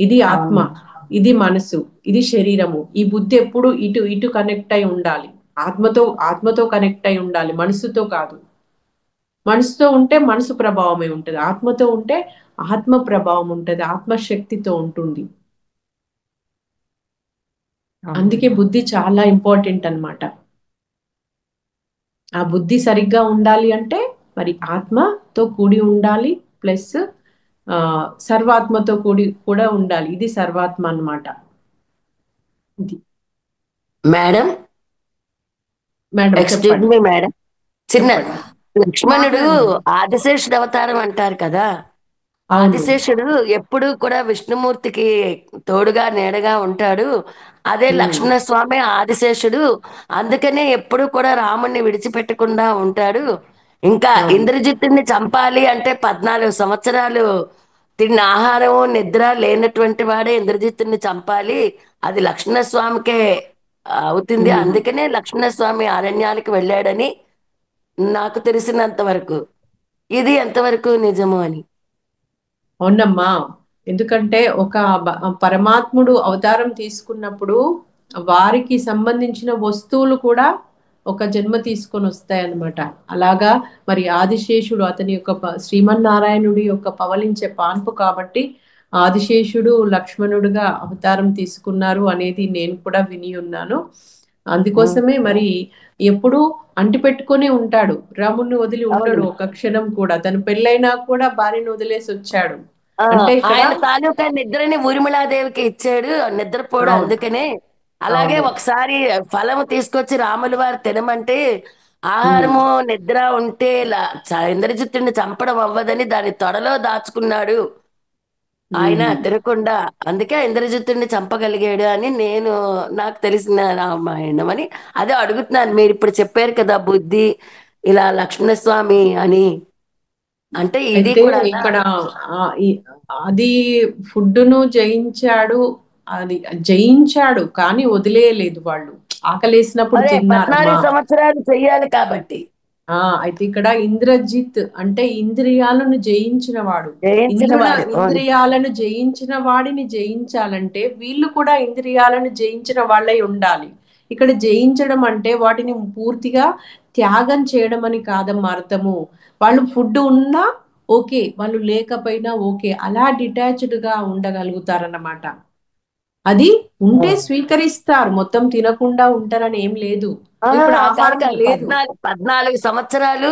B: ఇది ఆత్మ,
A: అవును.
B: ఇది మనసు, ఇది శరీరము. ఈ బుద్ధి ఎప్పుడు ఇటు ఇటు కనెక్ట్ అయి ఉండాలి. ఆత్మతో కనెక్ట్ అయి ఉండాలి, మనసుతో కాదు. మనసుతో ఉంటే మనసు ప్రభావమే ఉంటుంది. ఆత్మతో ఉంటే ఆత్మ ప్రభావం ఉంటుంది, ఆత్మశక్తితో ఉంటుంది.
A: అవును
B: అందుకే
A: మేడం.
B: బుద్ధి చాలా ఇంపార్టెంట్ అన్నమాట. ఆ బుద్ధి సరిగ్గా ఉండాలి అంటే మరి ఆత్మతో కూడి ఉండాలి, ప్లస్ సర్వాత్మతో కూడి కూడా ఉండాలి. ఇది సర్వాత్మ అన్నమాట. ఇది.
E: మేడం
B: మేడం
E: ఎక్స్క్యూజ్
B: చెప్పండి.
E: మీ మేడం, చిన్న
B: చెప్పండి.
E: లక్ష్మణుడు
B: మాట్లాడండి.
E: ఆదిశేషుడు అవతారం అంటారు కదా.
B: అవును.
E: ఆదిశేషుడు ఎప్పుడు కూడా విష్ణుమూర్తికి తోడుగా నీడగా ఉంటాడు. అదే
B: ఉమ్,
E: లక్ష్మణస్వామి ఆదిశేషుడు. అందుకనే ఎప్పుడు కూడా రాముణ్ణి విడిచిపెట్టకుండా ఉంటాడు. ఇంకా
B: అవును.
E: ఇంద్రజిత్తుని చంపాలి అంటే 14 సంవత్సరాలు తిన్న ఆహారం నిద్ర లేనటువంటి వాడే ఇంద్రజిత్తుని చంపాలి. అది లక్ష్మణస్వామికే అవుతుంది.
B: ఉమ్.
E: అందుకనే లక్ష్మణస్వామి అరణ్యాలకు వెళ్ళాడని నాకు తెలిసినంత వరకు. ఇది ఎంతవరకు నిజము అని.
B: అవునమ్మా. ఎందుకంటే ఒక పరమాత్ముడు అవతారం తీసుకున్నప్పుడు వారికి సంబంధించిన వస్తువులు కూడా ఒక జన్మ తీసుకొని వస్తాయన్నమాట. అలాగా మరి ఆదిశేషుడు అతని యొక్క శ్రీమన్నారాయణుడి యొక్క పవలించే పాన్పు కాబట్టి ఆదిశేషుడు లక్ష్మణుడుగా అవతారం తీసుకున్నారు అనేది నేను కూడా విని ఉన్నాను. అందుకోసమే మరి ఎప్పుడు అంటిపెట్టుకొని ఉంటాడు. రాముణ్ణి వదిలి
E: అవును.
B: ఉండడు ఒక క్షణం కూడా. తను పెళ్ళైనా కూడా భార్యను వదిలేసి వచ్చాడు.
E: ఆ
B: అంటే ఇక్కడ
E: ఆయన తాలూకా నిద్రని ఊర్మిళాదేవికి ఇచ్చాడు, నిద్రపోడు
B: అవును
E: అందుకనే. అలాగే
B: అవును.
E: ఒకసారి ఫలము తీసుకొచ్చి రాముల వారు తినమంటే
B: ఉమ్,
E: ఆహారము నిద్ర ఉంటే ఇంద్రజిత్తుని చంపడం అవ్వదని దాని తొడలో దాచుకున్నాడు ఆయన
B: ఉమ్.
E: తినకుండా. అందుకే ఇంద్రజిత్తుని చంపగలిగాడు అని నాకు తెలిసిన రామాయణం అని అదే అడుగుతున్నాను. మీరు ఇప్పుడు చెప్పారు కదా బుద్ధి ఇలా లక్ష్మణస్వామి అని. అంటే ఇది
B: అయితే
E: కూడా
B: ఇక్కడ అది ఫుడ్ను జయించాడు, అది జయించాడు కానీ వదిలేయలేదు వాళ్ళు. ఆకలేసినప్పుడు
E: అదే
B: తిన్నారమ్మా.
E: 14 సంవత్సరాలు చెయ్యాలి కాబట్టి
B: అయితే ఇక్కడ ఇంద్రజిత్ అంటే ఇంద్రియాలను జయించిన వాడు.
E: జయించిన వాడు.
B: ఇంద్రియాలను జయించిన వాడిని జయించాలంటే వీళ్ళు కూడా ఇంద్రియాలను జయించిన వాళ్ళై ఉండాలి. ఇక్కడ జయించడం అంటే వాటిని పూర్తిగా త్యాగం చేయడం అని కాదమ్మా అర్థము. వాళ్ళు ఫుడ్ ఉన్నా ఓకే, వాళ్ళు లేకపోయినా ఓకే, అలా డిటాచ్డ్ గా ఉండగలుగుతారన్నమాట. అది ఉంటే స్వీకరిస్తారు, మొత్తం తినకుండా ఉంటారని ఏం లేదు. ఇప్పుడు
E: కాదు
B: ఆహారం
E: కాదు
B: లేదు.
E: 14 సంవత్సరాలు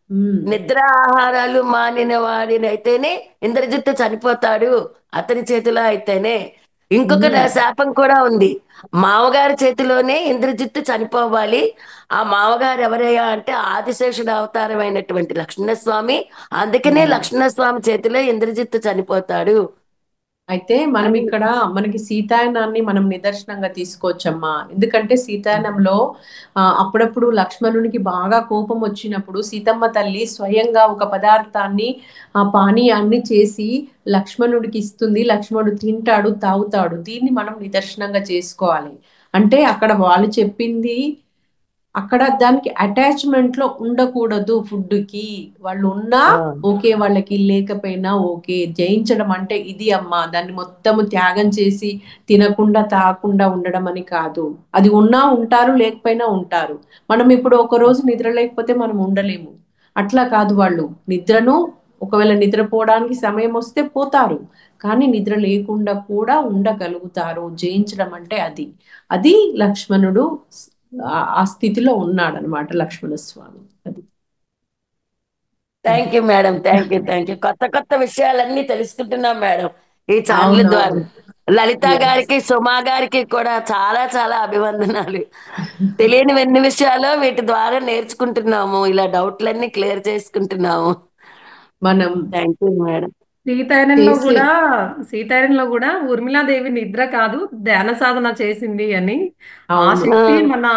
B: ఉమ్,
E: నిద్ర ఆహారాలు మానిన వాడినైతేనే ఇంద్రజిత్తు చనిపోతాడు, అతని చేతిలో అయితేనే. ఇంకొక శాపం కూడా ఉంది, మామగారి చేతిలోనే ఇంద్రజిత్తు చనిపోవాలి. ఆ మామగారు ఎవరయ్యా అంటే ఆదిశేషుడు అవతారమైనటువంటి లక్ష్మణస్వామి. అందుకనే
B: ఉమ్.
E: లక్ష్మణస్వామి చేతిలో ఇంద్రజిత్తు చనిపోతాడు
B: అయితే మనం
E: అని.
B: ఇక్కడ మనకి సీతాయనాన్ని మనం నిదర్శనంగా తీసుకోవచ్చమ్మా. ఎందుకంటే సీతాయనంలో అప్పుడప్పుడు లక్ష్మణునికి బాగా కోపం వచ్చినప్పుడు సీతమ్మ తల్లి స్వయంగా ఒక పదార్థాన్ని, ఆ పానీయాన్ని చేసి లక్ష్మణుడికి ఇస్తుంది. లక్ష్మణుడు తింటాడు, తాగుతాడు. దీన్ని మనం నిదర్శనంగా చేసుకోవాలి. అంటే అక్కడ వాళ్ళు చెప్పింది, అక్కడ దానికి అటాచ్మెంట్ లో ఉండకూడదు. ఫుడ్ కి వాళ్ళు ఉన్నా
E: ఆ,
B: ఓకే, వాళ్ళకి లేకపోయినా ఓకే. జయించడం అంటే ఇది అమ్మా, దాన్ని మొత్తము త్యాగం చేసి తినకుండా తాగకుండా ఉండడం అని కాదు. అది ఉన్నా ఉంటారు, లేకపోయినా ఉంటారు. మనం ఇప్పుడు ఒక రోజు నిద్ర లేకపోతే మనం ఉండలేము. అట్లా కాదు, వాళ్ళు నిద్రను ఒకవేళ నిద్రపోవడానికి సమయం వస్తే పోతారు, కానీ నిద్ర లేకుండా కూడా ఉండగలుగుతారు. జయించడం అంటే అది. అది లక్ష్మణుడు ఆ స్థితిలో ఉన్నాడనమాట, లక్ష్మణస్వామి. అది
E: thank you madam, thank you. కొత్త కొత్త విషయాలన్నీ తెలుసుకుంటున్నాం మేడం ఈ ఛానల్ ద్వారా.
B: అవునవును.
E: లలిత
B: ఎస్.
E: గారికి, సుమా గారికి కూడా చాలా చాలా అభివందనాలు. తెలియని ఎన్ని విషయాలు వీటి ద్వారా నేర్చుకుంటున్నాము, ఇలా డౌట్లన్నీ క్లియర్ చేసుకుంటున్నాము.
B: మనం
E: థ్యాంక్ యూ మేడం.
A: సీతాయనంలో
B: చేసే
A: కూడా సీతాయనంలో కూడా ఊర్మిళాదేవి నిద్ర కాదు ధ్యాన సాధన చేసింది అని, ఆ
B: అవును,
A: శక్తి
E: ఆ,
A: మన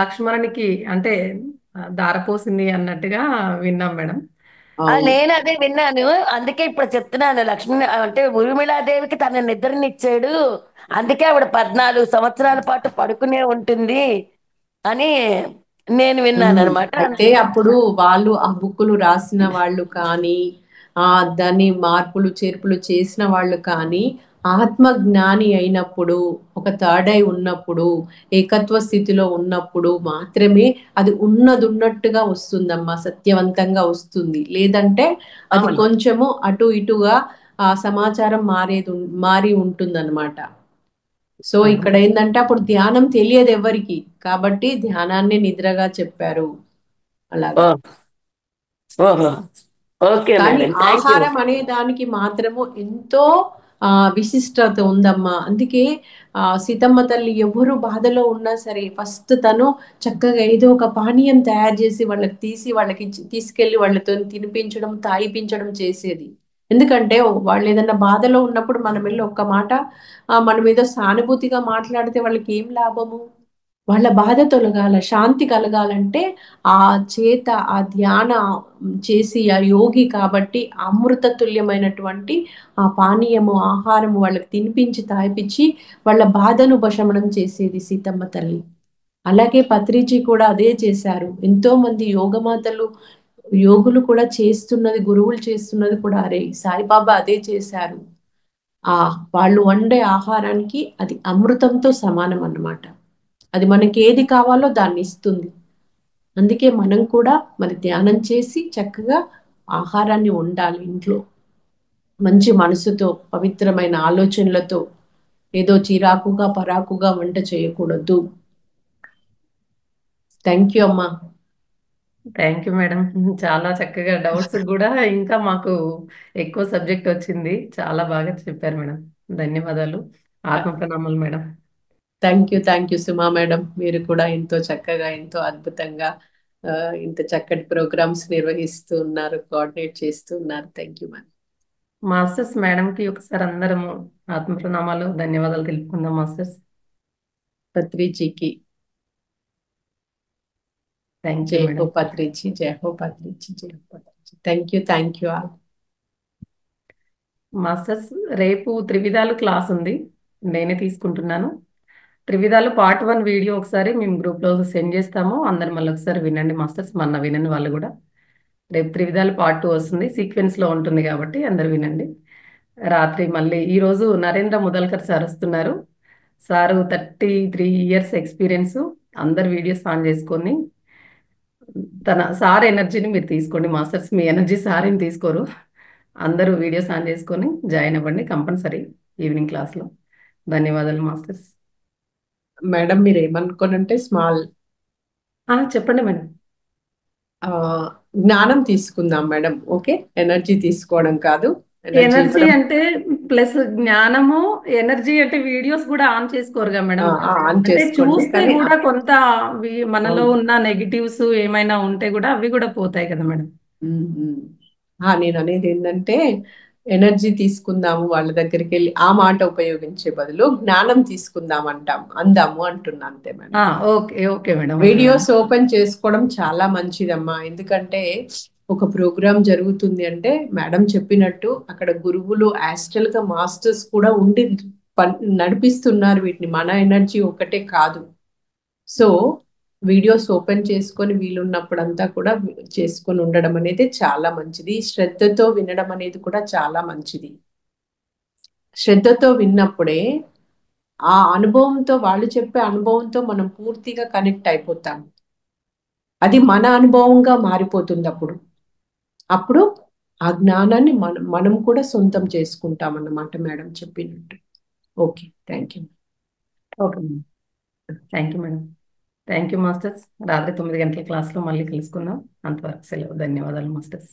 A: లక్ష్మణునికి అంటే దారపోసింది అన్నట్టుగా విన్నాం మేడం.
B: అవును,
E: నేను అదే విన్నాను, అందుకే ఇప్పుడు చెప్తున్నాను. లక్ష్మీ అంటే ఊర్మిళాదేవికి తన నిద్రనిచ్చాడు, అందుకే ఆవిడ 14 సంవత్సరాల పాటు పడుకునే ఉంటుంది అని నేను విన్నాను అనమాట.
B: అయితే అప్పుడు వాళ్ళు ఆ బుక్కులు రాసిన వాళ్ళు కానీ, ఆ దాన్ని మార్పులు చేర్పులు చేసిన వాళ్ళు కానీ, ఆత్మ జ్ఞాని అయినప్పుడు, ఒక థర్డ్ ఐ ఉన్నప్పుడు, ఏకత్వ స్థితిలో ఉన్నప్పుడు మాత్రమే అది ఉన్నది ఉన్నట్టుగా వస్తుందమ్మా, సత్యవంతంగా వస్తుంది. లేదంటే అది
E: అవును.
B: కొంచెము అటు ఇటుగా ఆ సమాచారం మారి ఉంటుందన్నమాట. సో ఇక్కడ ఏంటంటే అప్పుడు ధ్యానం తెలియదు ఎవరికి, కాబట్టి ధ్యానాన్ని నిద్రగా చెప్పారు
E: ఓ,
B: అలాగా.
E: ఓహో, ఓకే
B: కానీ
E: మేడం, థ్యాంక్ యూ.
B: ఆహారం అనే దానికి మాత్రము ఎంతో విశిష్టత ఉందమ్మా. అందుకే సీతమ్మ తల్లి ఎవరు బాధలో ఉన్నా సరే ఫస్ట్ తను చక్కగా ఏదో ఒక పానీయం తయారు చేసి వాళ్ళకి తీసి వాళ్ళకి తీసుకెళ్లి వాళ్ళతో తినిపించడం, తాగిపించడం చేసేది. ఎందుకంటే వాళ్ళు ఏదన్నా బాధలో ఉన్నప్పుడు మనం వెళ్ళి ఒక్క మాట మనం ఏదో సానుభూతిగా మాట్లాడితే వాళ్ళకి ఏం లాభము? వాళ్ళ బాధ తొలగాల, శాంతి కలగాలంటే ఆ చేత ఆ ధ్యాన చేసి ఆ యోగి కాబట్టి అమృత తుల్యమైనటువంటి ఆ పానీయము, ఆహారము వాళ్ళకి తినిపించి తాగిపించి వాళ్ళ బాధను ఉపశమనం చేసేది సీతమ్మ తల్లి. అలాగే పత్రిజీ కూడా అదే చేశారు. ఎంతో మంది యోగమాతలు, యోగులు కూడా చేస్తున్నది, గురువులు చేస్తున్నది కూడా అరే, సాయిబాబా అదే చేశారు. ఆ వాళ్ళు వండే ఆహారానికి అది అమృతంతో సమానం అన్నమాట. అది మనకి ఏది కావాలో దాన్ని ఇస్తుంది. అందుకే మనం కూడా మరి ధ్యానం చేసి చక్కగా ఆహారాన్ని వండాలి ఇంట్లో, మంచి మనసుతో, పవిత్రమైన ఆలోచనలతో. ఏదో చిరాకుగా పరాకుగా వంట చేయకూడదు. థ్యాంక్ యూ అమ్మా.
A: Thank you madam. చాలా చక్కగా డౌట్స్ కూడా ఇంకా మాకు ఎక్కువ సబ్జెక్ట్ వచ్చింది. చాలా బాగా చెప్పారు మేడం. ధన్యవాదాలు. ఆత్మ ప్రణామాలు madam.
B: Thank you Suma madam. మీరు కూడా ఎంతో చక్కగా, ఎంతో అద్భుతంగా ఆ, ఇంత చక్కటి ప్రోగ్రామ్స్ నిర్వహిస్తూ ఉన్నారు, కోఆర్డినేట్ చేస్తూ ఉన్నారు. Thank you ma'am.
A: మాస్టర్స్ మేడంకి ఒకసారి అందరము ఆత్మ ప్రణామాలు, ధన్యవాదాలు తెలుపుకుందాం మాస్టర్స్.
B: పత్రిజీకి
A: థ్యాంక్ యూ
B: జై హో,
A: మేడం.
B: పత్రిజీ జై హో, పత్రిజీ జై హో, Patriji. Thank you all.
A: Masters రేపు త్రివిధాలు క్లాస్ ఉంది, నేనే తీసుకుంటున్నాను. త్రివిధాలు పార్ట్ 1 వీడియో ఒకసారి మేము గ్రూప్లో సెండ్ చేస్తాము, అందరు మళ్ళీ ఒకసారి వినండి మాస్టర్స్, మొన్న వినని వాళ్ళు కూడా. రేపు త్రివిధాలు పార్ట్ 2 వస్తుంది, సీక్వెన్స్లో ఉంటుంది కాబట్టి అందరు వినండి. రాత్రి మళ్ళీ ఈరోజు నరేంద్ర ముదల్కర్ సార్ వస్తున్నారు. సారు 33 ఇయర్స్ ఎక్స్పీరియన్స్, అందరు వీడియోస్ ఆన్ చేసుకొని తన సార్ ఎనర్జీని మీరు తీసుకోండి మాస్టర్స్, మీ ఎనర్జీ సార్ ఏం తీసుకోరు. అందరూ వీడియోస్ ఆన్ చేసుకొని జాయిన్ అవ్వండి కంపల్సరీ ఈవినింగ్ క్లాస్లో. ధన్యవాదాలు మాస్టర్స్.
B: మేడం మీరు ఏమనుకోనంటే స్మాల్
A: చెప్పండి మేడం.
B: జ్ఞానం తీసుకుందాం మేడం. ఓకే, ఎనర్జీ తీసుకోవడం కాదు,
A: ఎనర్జీ అంటే ప్లస్ జ్ఞానము, ఎనర్జీ అంటే వీడియోస్ కూడా ఆన్ చేసుకోరుగా మేడం. అంటే చూస్తే కూడా కొంత మనలో ఉన్న నెగిటివ్స్ ఏమైనా ఉంటే కూడా అవి కూడా పోతాయి కదా మేడం.
B: నేను అనేది ఏంటంటే ఎనర్జీ తీసుకుందాము, వాళ్ళ దగ్గరికి వెళ్ళి ఆ మాట ఉపయోగించే బదులు జ్ఞానం తీసుకుందాం అందాము అంటున్నా, అంతే madam.
A: Okay okay madam.
B: Videos open చేసుకోవడం చాలా మంచిదమ్మా, ఎందుకంటే ఒక ప్రోగ్రామ్ జరుగుతుంది అంటే మేడం చెప్పినట్టు అక్కడ గురువులు యాస్ట్రల్ గా మాస్టర్స్ కూడా ఉండి నడిపిస్తున్నారు వీటిని, మన ఎనర్జీ ఒకటే కాదు. సో వీడియోస్ ఓపెన్ చేసుకొని వీలున్నప్పుడంతా కూడా చేసుకొని ఉండడం అనేది చాలా మంచిది. శ్రద్ధతో వినడం అనేది కూడా చాలా మంచిది. శ్రద్ధతో విన్నప్పుడే ఆ అనుభవంతో, వాళ్ళు చెప్పే అనుభవంతో మనం పూర్తిగా కనెక్ట్ అయిపోతాం. అది మన అనుభవంగా మారిపోతుంది. అప్పుడు ఆ జ్ఞానాన్ని మనం కూడా సొంతం చేసుకుంటాం అన్నమాట మేడం చెప్పినట్టు. Okay, thank you.
A: Okay madam, thank you madam. Thank you masters. రాత్రి 9 గంటల క్లాస్లో మళ్ళీ కలుసుకుందాం. అంతవరకు సెలవు. ధన్యవాదాలు మాస్టర్స్.